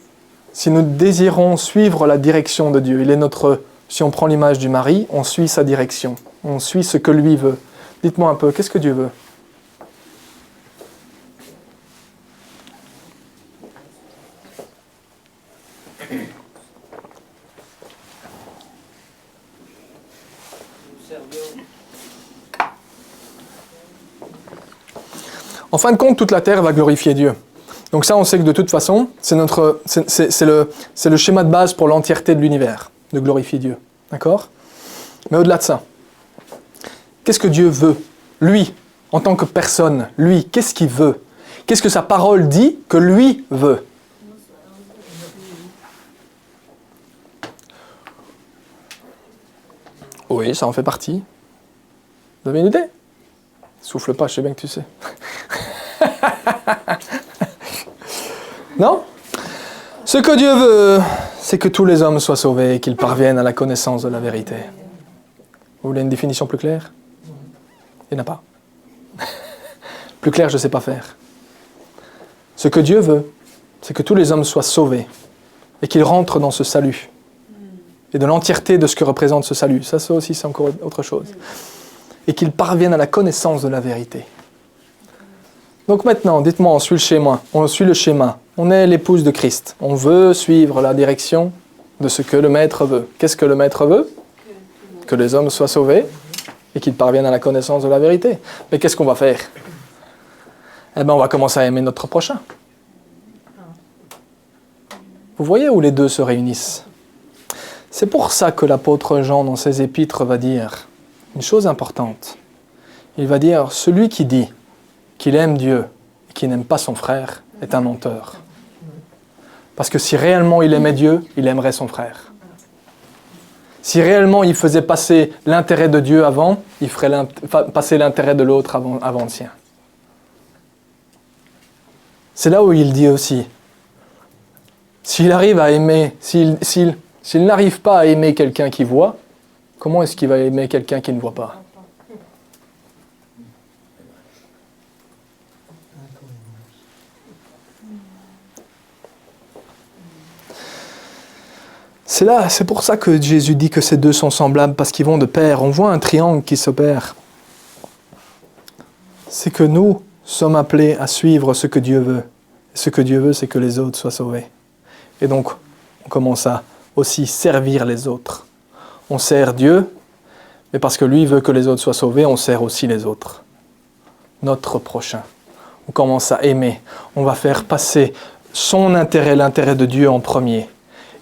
si nous désirons suivre la direction de Dieu, il est notre, si on prend l'image du mari, on suit sa direction, on suit ce que lui veut. Dites-moi un peu, qu'est-ce que Dieu veut? En fin de compte, toute la terre va glorifier Dieu. Donc ça, on sait que de toute façon, c'est le schéma de base pour l'entièreté de l'univers, de glorifier Dieu. D'accord? Mais au-delà de ça, qu'est-ce que Dieu veut? Lui, en tant que personne, lui, qu'est-ce qu'il veut? Qu'est-ce que sa parole dit que lui veut? Oui, ça en fait partie. Vous avez une idée? Souffle pas, je sais bien que tu sais. Non? Ce que Dieu veut, c'est que tous les hommes soient sauvés et qu'ils parviennent à la connaissance de la vérité. Vous voulez une définition plus claire? Il n'y en a pas. Plus clair, je ne sais pas faire. Ce que Dieu veut, c'est que tous les hommes soient sauvés et qu'ils rentrent dans ce salut. Et de l'entièreté de ce que représente ce salut. Ça aussi, c'est encore autre chose. Et qu'ils parviennent à la connaissance de la vérité. Donc maintenant, dites-moi, on suit le schéma. On est l'épouse de Christ. On veut suivre la direction de ce que le Maître veut. Qu'est-ce que le Maître veut? Que les hommes soient sauvés et qu'ils parviennent à la connaissance de la vérité. Mais qu'est-ce qu'on va faire? Eh bien, on va commencer à aimer notre prochain. Vous voyez où les deux se réunissent? C'est pour ça que l'apôtre Jean, dans ses épîtres, va dire une chose importante. Il va dire, celui qui dit qu'il aime Dieu et qui n'aime pas son frère est un menteur. Parce que si réellement il aimait Dieu, il aimerait son frère. Si réellement il faisait passer l'intérêt de Dieu avant, il ferait passer l'intérêt de l'autre avant le sien. C'est là où il dit aussi, s'il arrive à aimer, s'il n'arrive pas à aimer quelqu'un qui voit, comment est-ce qu'il va aimer quelqu'un qui ne voit pas? C'est pour ça que Jésus dit que ces deux sont semblables, parce qu'ils vont de pair. On voit un triangle qui s'opère. C'est que nous sommes appelés à suivre ce que Dieu veut. Et ce que Dieu veut, c'est que les autres soient sauvés. Et donc, on commence à aussi servir les autres. On sert Dieu, mais parce que lui veut que les autres soient sauvés, on sert aussi les autres. Notre prochain. On commence à aimer. On va faire passer son intérêt, l'intérêt de Dieu en premier.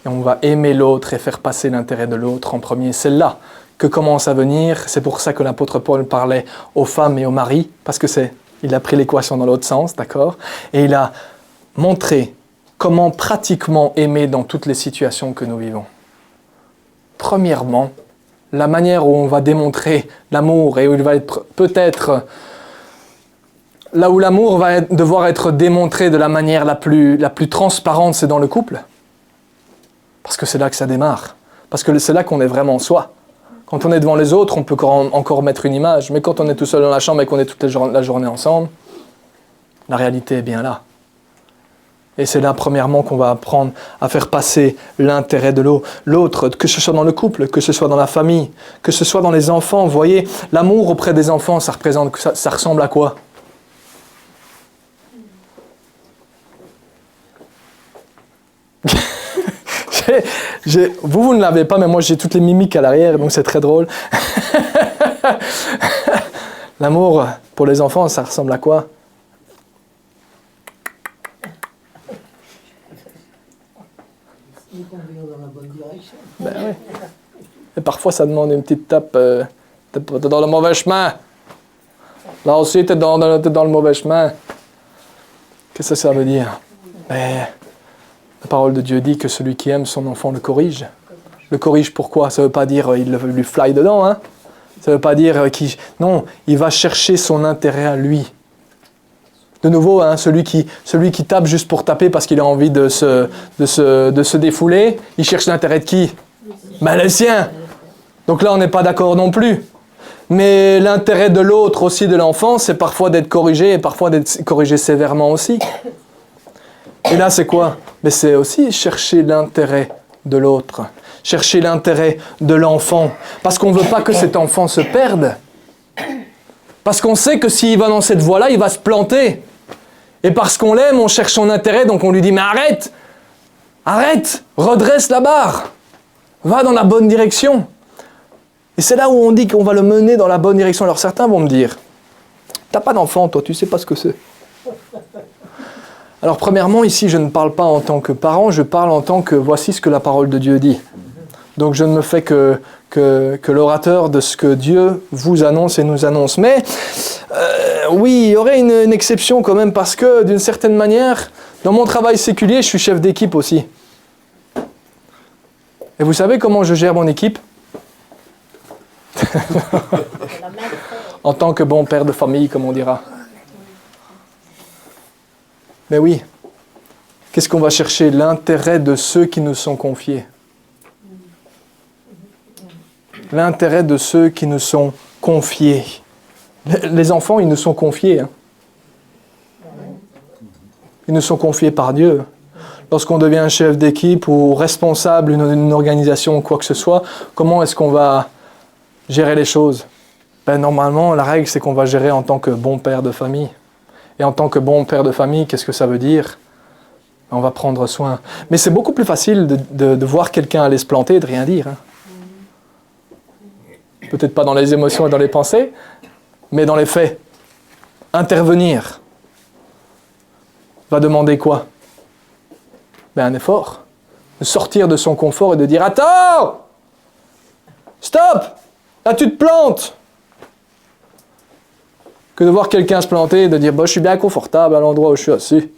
Et on va aimer l'autre et faire passer l'intérêt de l'autre en premier. C'est là que commence à venir. C'est pour ça que l'apôtre Paul parlait aux femmes et aux maris, parce que il a pris l'équation dans l'autre sens, d'accord? Et il a montré comment pratiquement aimer dans toutes les situations que nous vivons. Premièrement, la manière où on va démontrer l'amour et où il va être peut-être là où l'amour va devoir être démontré de la manière la plus transparente, c'est dans le couple. Parce que c'est là que ça démarre. Parce que c'est là qu'on est vraiment soi. Quand on est devant les autres, on peut encore mettre une image. Mais quand on est tout seul dans la chambre et qu'on est toute la journée ensemble, la réalité est bien là. Et c'est là, premièrement, qu'on va apprendre à faire passer l'intérêt de l'autre, que ce soit dans le couple, que ce soit dans la famille, que ce soit dans les enfants. Vous voyez, l'amour auprès des enfants, ça ressemble à quoi? Vous ne l'avez pas, mais moi j'ai toutes les mimiques à l'arrière, donc c'est très drôle. L'amour pour les enfants, ça ressemble à quoi? Ben oui. Et parfois ça demande une petite tape. T'es dans le mauvais chemin. Là aussi, t'es dans le mauvais chemin. Qu'est-ce que ça veut dire? Ben, la parole de Dieu dit que celui qui aime son enfant le corrige. Le corrige pourquoi? Ça ne veut pas dire il lui fly dedans. Hein? Ça ne veut pas dire qu'il... Non, il va chercher son intérêt à lui. De nouveau, hein, celui qui tape juste pour taper parce qu'il a envie de se défouler, il cherche l'intérêt de qui? Ben, le sien. Donc là, on n'est pas d'accord non plus. Mais l'intérêt de l'autre aussi, de l'enfant, c'est parfois d'être corrigé et parfois d'être corrigé sévèrement aussi. Et là, c'est quoi? Mais c'est aussi chercher l'intérêt de l'autre, chercher l'intérêt de l'enfant, parce qu'on ne veut pas que cet enfant se perde. Parce qu'on sait que s'il va dans cette voie-là, il va se planter. Et parce qu'on l'aime, on cherche son intérêt, donc on lui dit « Mais arrête! Arrête! Redresse la barre! Va dans la bonne direction !» Et c'est là où on dit qu'on va le mener dans la bonne direction. Alors certains vont me dire « T'as pas d'enfant, toi, tu sais pas ce que c'est. » Alors premièrement, ici, je ne parle pas en tant que parent, je parle en tant que voici ce que la parole de Dieu dit. Donc je ne me fais que l'orateur de ce que Dieu vous annonce et nous annonce. Mais oui, il y aurait une exception quand même parce que d'une certaine manière, dans mon travail séculier, je suis chef d'équipe aussi. Et vous savez comment je gère mon équipe? En tant que bon père de famille, comme on dira. Mais oui, qu'est-ce qu'on va chercher? L'intérêt de ceux qui nous sont confiés. L'intérêt de ceux qui nous sont confiés. Les enfants, ils nous sont confiés. Hein. Ils nous sont confiés par Dieu. Lorsqu'on devient chef d'équipe ou responsable d'une organisation ou quoi que ce soit, comment est-ce qu'on va gérer les choses? Ben, normalement, la règle, c'est qu'on va gérer en tant que bon père de famille. Et en tant que bon père de famille, qu'est-ce que ça veut dire? On va prendre soin. Mais c'est beaucoup plus facile de voir quelqu'un aller se planter et de rien dire. Hein. Peut-être pas dans les émotions et dans les pensées, mais dans les faits. Intervenir va demander quoi? Ben, un effort. De sortir de son confort et de dire « Attends! Stop! Là, tu te plantes !» Que de voir quelqu'un se planter et de dire bah, « je suis bien confortable à l'endroit où je suis assis ».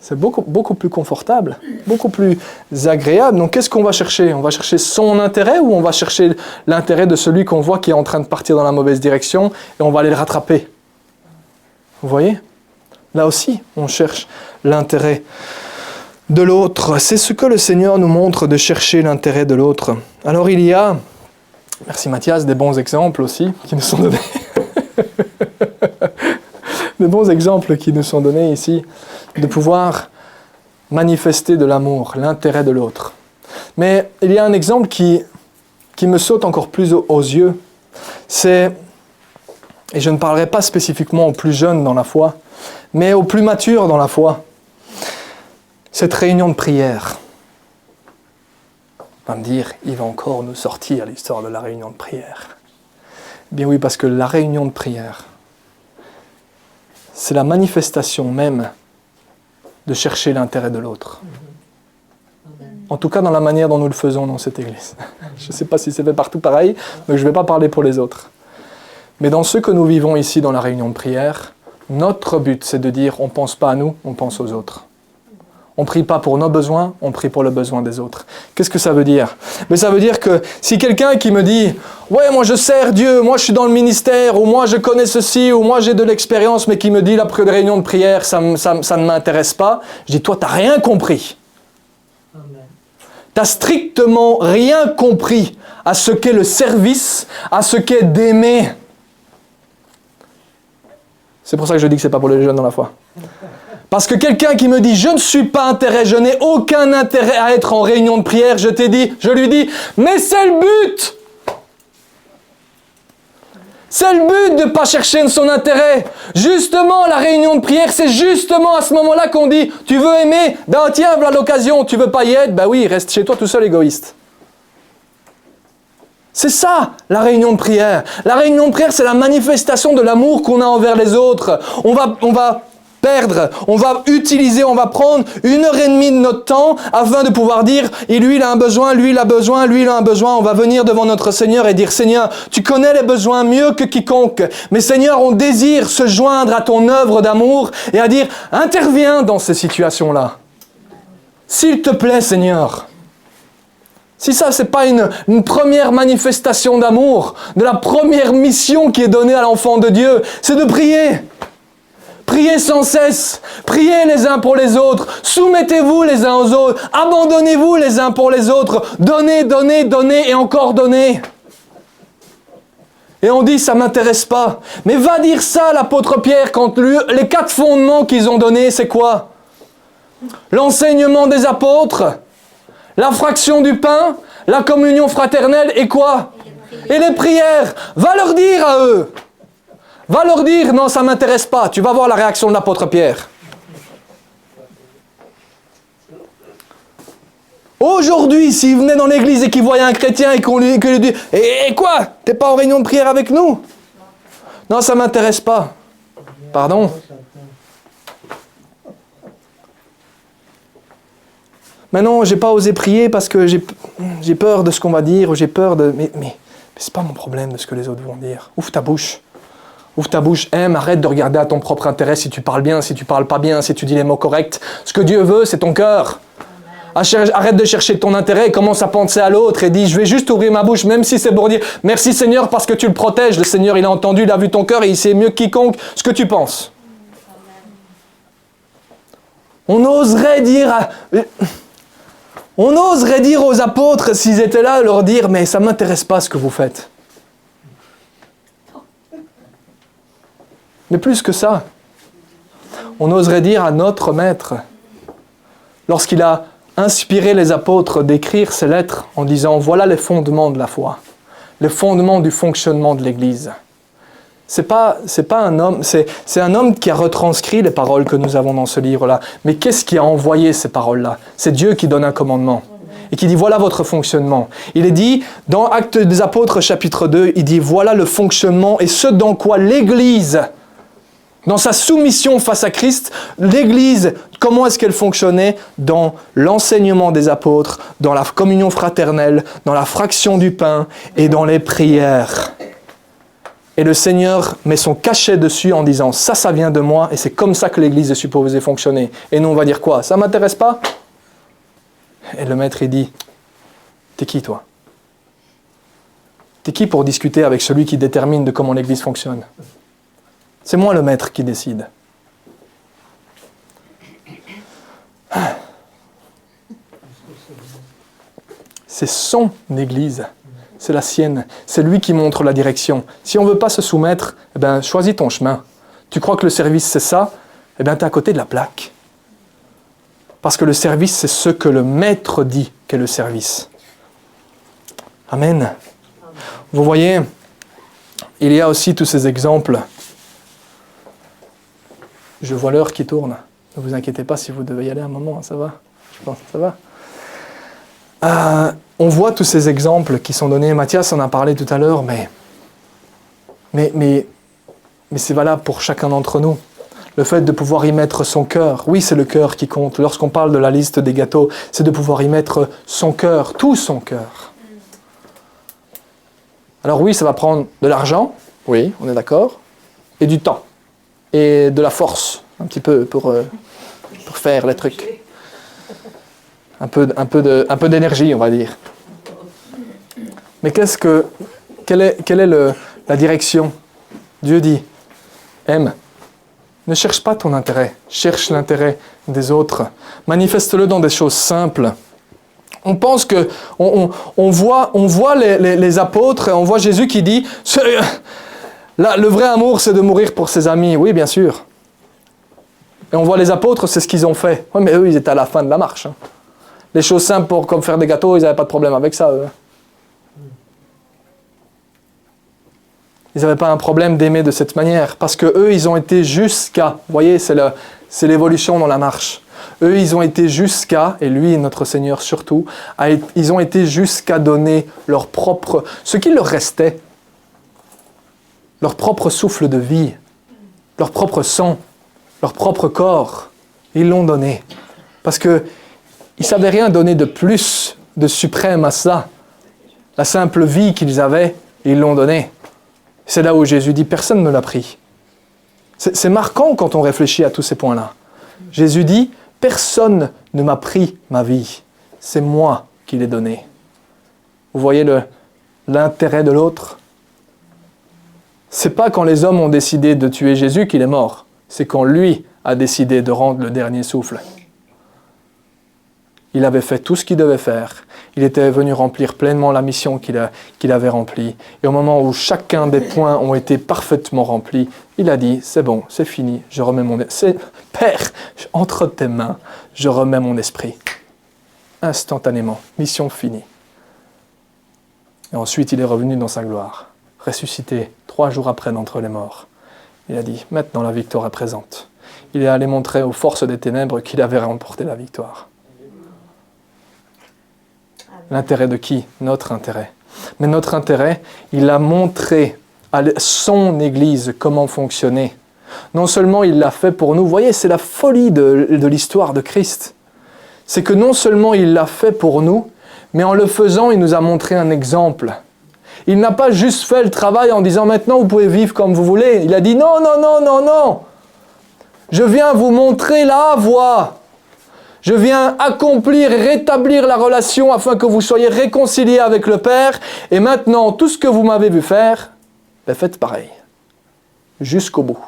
C'est beaucoup plus confortable, beaucoup plus agréable. Donc qu'est-ce qu'on va chercher? On va chercher son intérêt ou on va chercher l'intérêt de celui qu'on voit qui est en train de partir dans la mauvaise direction et on va aller le rattraper? Vous voyez? Là aussi, on cherche l'intérêt de l'autre. C'est ce que le Seigneur nous montre, de chercher l'intérêt de l'autre. Alors il y a, merci Mathias, des bons exemples aussi qui nous sont donnés. Des bons exemples qui nous sont donnés ici, de pouvoir manifester de l'amour, l'intérêt de l'autre. Mais il y a un exemple qui me saute encore plus aux yeux, c'est, et je ne parlerai pas spécifiquement aux plus jeunes dans la foi, mais aux plus matures dans la foi, cette réunion de prière. On va me dire, il va encore nous sortir l'histoire de la réunion de prière. Bien oui, parce que la réunion de prière, c'est la manifestation même de chercher l'intérêt de l'autre. En tout cas, dans la manière dont nous le faisons dans cette église. Je ne sais pas si c'est fait partout pareil, donc je ne vais pas parler pour les autres. Mais dans ce que nous vivons ici dans la réunion de prière, notre but, c'est de dire, on ne pense pas à nous, on pense aux autres. On ne prie pas pour nos besoins, on prie pour le besoin des autres. Qu'est-ce que ça veut dire? Mais ça veut dire que si quelqu'un qui me dit « Ouais, moi je sers Dieu, moi je suis dans le ministère, ou moi je connais ceci, ou moi j'ai de l'expérience, mais qui me dit après une réunion de prière, ça ne m'intéresse pas », je dis « Toi, tu n'as rien compris. » Tu n'as strictement rien compris à ce qu'est le service, à ce qu'est d'aimer. C'est pour ça que je dis que ce n'est pas pour les jeunes dans la foi. Parce que quelqu'un qui me dit « Je ne suis pas intérêt, je n'ai aucun intérêt à être en réunion de prière », je lui dis « Mais c'est le but !» C'est le but de ne pas chercher son intérêt. Justement, la réunion de prière, c'est justement à ce moment-là qu'on dit « Tu veux aimer ? Ben tiens, voilà l'occasion. Tu veux pas y être ? Ben oui, reste chez toi tout seul, égoïste. » C'est ça, la réunion de prière. La réunion de prière, c'est la manifestation de l'amour qu'on a envers les autres. On va perdre, on va utiliser, on va prendre 1h30 de notre temps afin de pouvoir dire, et lui il a un besoin, lui il a besoin, lui il a un besoin. On va venir devant notre Seigneur et dire, Seigneur, tu connais les besoins mieux que quiconque. Mais Seigneur, on désire se joindre à ton œuvre d'amour et à dire, interviens dans ces situations-là. S'il te plaît, Seigneur. Si ça, c'est pas une première manifestation d'amour, de la première mission qui est donnée à l'enfant de Dieu, c'est de prier. Priez sans cesse, priez les uns pour les autres, soumettez-vous les uns aux autres, abandonnez-vous les uns pour les autres, donnez, donnez, donnez et encore donnez. Et on dit, ça ne m'intéresse pas. Mais va dire ça à l'apôtre Pierre quand les 4 fondements qu'ils ont donnés, c'est quoi? L'enseignement des apôtres, la fraction du pain, la communion fraternelle et quoi? Et les prières. Va leur dire à eux. Va leur dire, non, ça ne m'intéresse pas. Tu vas voir la réaction de l'apôtre Pierre. Aujourd'hui, s'il venait dans l'église et qu'il voyait un chrétien et qu'on lui dit, et quoi? T'es pas en réunion de prière avec nous? Non, ça ne m'intéresse pas. Pardon? Mais non, j'ai pas osé prier parce que j'ai peur de ce qu'on va dire, ou j'ai peur de... Mais c'est pas mon problème de ce que les autres vont dire. Ouvre ta bouche. Ouvre ta bouche, arrête de regarder à ton propre intérêt si tu parles bien, si tu parles pas bien, si tu dis les mots corrects. Ce que Dieu veut, c'est ton cœur. Arrête de chercher ton intérêt et commence à penser à l'autre et dis, je vais juste ouvrir ma bouche, même si c'est pour dire, merci Seigneur parce que tu le protèges. Le Seigneur, il a entendu, il a vu ton cœur et il sait mieux que quiconque ce que tu penses. On oserait dire aux apôtres, s'ils étaient là, leur dire, mais ça ne m'intéresse pas ce que vous faites. Mais plus que ça, on oserait dire à notre Maître, lorsqu'il a inspiré les apôtres d'écrire ces lettres en disant, voilà les fondements de la foi, les fondements du fonctionnement de l'Église. C'est pas un homme, c'est un homme qui a retranscrit les paroles que nous avons dans ce livre-là. Mais qu'est-ce qui a envoyé ces paroles-là? C'est Dieu qui donne un commandement. Et qui dit, voilà votre fonctionnement. Il est dit, dans Actes des Apôtres, chapitre 2, il dit, voilà le fonctionnement et ce dans quoi l'Église, dans sa soumission face à Christ, l'Église, comment est-ce qu'elle fonctionnait? Dans l'enseignement des apôtres, dans la communion fraternelle, dans la fraction du pain et dans les prières. Et le Seigneur met son cachet dessus en disant, ça vient de moi et c'est comme ça que l'Église est supposée fonctionner. Et nous, on va dire quoi? Ça ne m'intéresse pas? Et le Maître, il dit, t'es qui toi? T'es qui pour discuter avec celui qui détermine de comment l'Église fonctionne? C'est moi le Maître qui décide. C'est son Église. C'est la sienne. C'est lui qui montre la direction. Si on ne veut pas se soumettre, choisis ton chemin. Tu crois que le service, c'est ça? Tu es à côté de la plaque. Parce que le service, c'est ce que le Maître dit qu'est le service. Amen. Vous voyez, il y a aussi tous ces exemples. Je vois l'heure qui tourne. Ne vous inquiétez pas si vous devez y aller un moment, ça va? Je pense que ça va. On voit tous ces exemples qui sont donnés. Mathias en a parlé tout à l'heure, mais c'est valable pour chacun d'entre nous. Le fait de pouvoir y mettre son cœur, oui, c'est le cœur qui compte. Lorsqu'on parle de la liste des gâteaux, c'est de pouvoir y mettre son cœur, tout son cœur. Alors oui, ça va prendre de l'argent, oui, on est d'accord, et du temps, et de la force, un petit peu, pour faire les trucs. Un peu d'énergie, on va dire. Mais quelle est la direction? Dieu dit, aime. Ne cherche pas ton intérêt, cherche l'intérêt des autres. Manifeste-le dans des choses simples. On pense que on voit les apôtres, et on voit Jésus qui dit le vrai amour, c'est de mourir pour ses amis. Oui, bien sûr. Et on voit les apôtres, c'est ce qu'ils ont fait. Oui, mais eux, ils étaient à la fin de la marche. Hein. Les choses simples comme faire des gâteaux, ils n'avaient pas de problème avec ça, eux. Ils n'avaient pas un problème d'aimer de cette manière. Parce que eux, ils ont été jusqu'à... Vous voyez, c'est l'évolution dans la marche. Eux, ils ont été jusqu'à, et lui, notre Seigneur surtout, ils ont été jusqu'à donner leur propre... Ce qui leur restait, leur propre souffle de vie, leur propre sang, leur propre corps, ils l'ont donné. Parce qu'ils ne savaient rien donner de plus, de suprême à ça. La simple vie qu'ils avaient, ils l'ont donné. C'est là où Jésus dit, personne ne l'a pris. C'est marquant quand on réfléchit à tous ces points-là. Jésus dit, personne ne m'a pris ma vie. C'est moi qui l'ai donnée. Vous voyez l'intérêt de l'autre? C'est pas quand les hommes ont décidé de tuer Jésus qu'il est mort. C'est quand lui a décidé de rendre le dernier souffle. Il avait fait tout ce qu'il devait faire. Il était venu remplir pleinement la mission qu'il avait remplie. Et au moment où chacun des points ont été parfaitement remplis, il a dit, c'est bon, c'est fini, je remets mon esprit. Père, entre tes mains, je remets mon esprit. Instantanément, mission finie. Et ensuite, il est revenu dans sa gloire, ressuscité 3 jours après d'entre les morts. Il a dit, maintenant la victoire est présente. Il est allé montrer aux forces des ténèbres qu'il avait remporté la victoire. L'intérêt de qui? Notre intérêt. Mais notre intérêt, il a montré à son Église comment fonctionner. Non seulement il l'a fait pour nous, vous voyez, c'est la folie de l'histoire de Christ. C'est que non seulement il l'a fait pour nous, mais en le faisant, il nous a montré un exemple. Il n'a pas juste fait le travail en disant « Maintenant, vous pouvez vivre comme vous voulez ». Il a dit « Non, non, non, non, non. Je viens vous montrer la voie. Je viens accomplir et rétablir la relation afin que vous soyez réconciliés avec le Père. Et maintenant, tout ce que vous m'avez vu faire, ben faites pareil. Jusqu'au bout.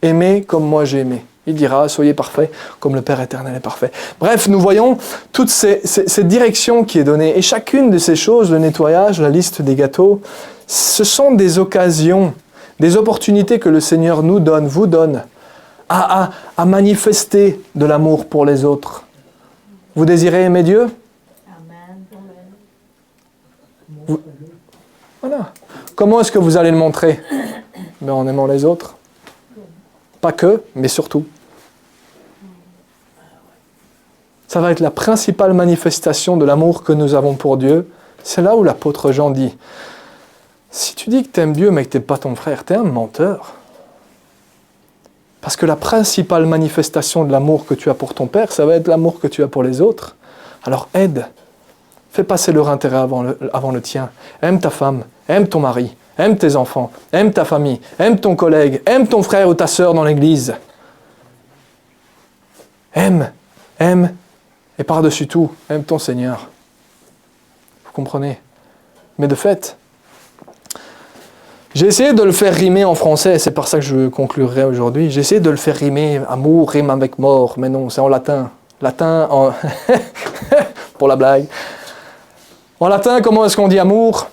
Aimez comme moi j'ai aimé. Il dira, soyez parfaits comme le Père éternel est parfait. Bref, nous voyons toute cette direction qui est donnée. Et chacune de ces choses, le nettoyage, la liste des gâteaux, ce sont des occasions, des opportunités que le Seigneur nous donne, vous donne, à manifester de l'amour pour les autres. Vous désirez aimer Dieu? Amen. Voilà. Comment est-ce que vous allez le montrer? Ben, en aimant les autres. Pas que, mais surtout. Ça va être la principale manifestation de l'amour que nous avons pour Dieu. C'est là où l'apôtre Jean dit, si tu dis que tu aimes Dieu mais que tu n'aimes pas ton frère, tu es un menteur. Parce que la principale manifestation de l'amour que tu as pour ton Père, ça va être l'amour que tu as pour les autres. Alors aide. Fais passer leur intérêt avant le tien. Aime ta femme, aime ton mari, aime tes enfants, aime ta famille, aime ton collègue, aime ton frère ou ta sœur dans l'église. Aime, et par-dessus tout, aime ton Seigneur. Vous comprenez? Mais de fait, j'ai essayé de le faire rimer en français, c'est par ça que je conclurai aujourd'hui. J'ai essayé de le faire rimer, amour rime avec mort, mais non, c'est en latin. Latin, pour la blague. En latin, comment est-ce qu'on dit amour?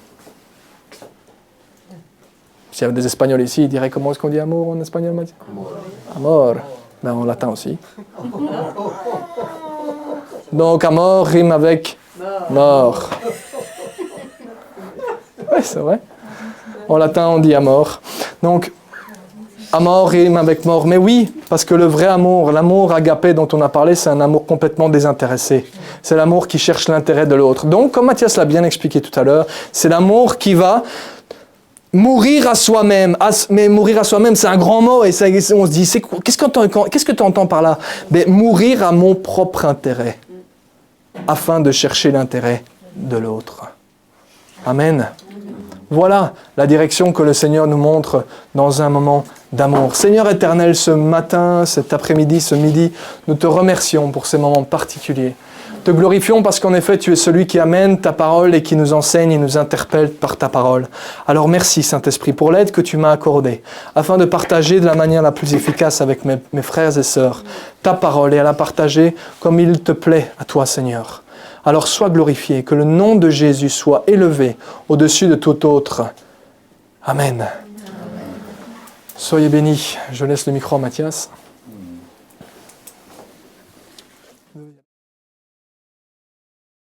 S'il y avait des Espagnols ici, ils diraient comment est-ce qu'on dit amour en espagnol, Mathieu? Amor. Ben, en latin aussi. Donc, amor rime avec mort. Oui, c'est vrai. En latin, on dit amor. Donc, amor rime avec mort. Mais oui, parce que le vrai amour, l'amour agapé dont on a parlé, c'est un amour complètement désintéressé. C'est l'amour qui cherche l'intérêt de l'autre. Donc, comme Mathias l'a bien expliqué tout à l'heure, c'est l'amour qui va mourir à soi-même. Mais mourir à soi-même, c'est un grand mot. Et on se dit, qu'est-ce que tu entends par là? Mais mourir à mon propre intérêt, afin de chercher l'intérêt de l'autre. Amen. Voilà la direction que le Seigneur nous montre dans un moment d'amour. Seigneur éternel, ce matin, cet après-midi, ce midi, nous te remercions pour ces moments particuliers. Te glorifions parce qu'en effet, tu es celui qui amène ta parole et qui nous enseigne et nous interpelle par ta parole. Alors merci Saint-Esprit pour l'aide que tu m'as accordée, afin de partager de la manière la plus efficace avec mes frères et sœurs ta parole et à la partager comme il te plaît à toi Seigneur. alors sois glorifié, que le nom de Jésus soit élevé au-dessus de tout autre. Amen. Soyez bénis. Je laisse le micro à Mathias.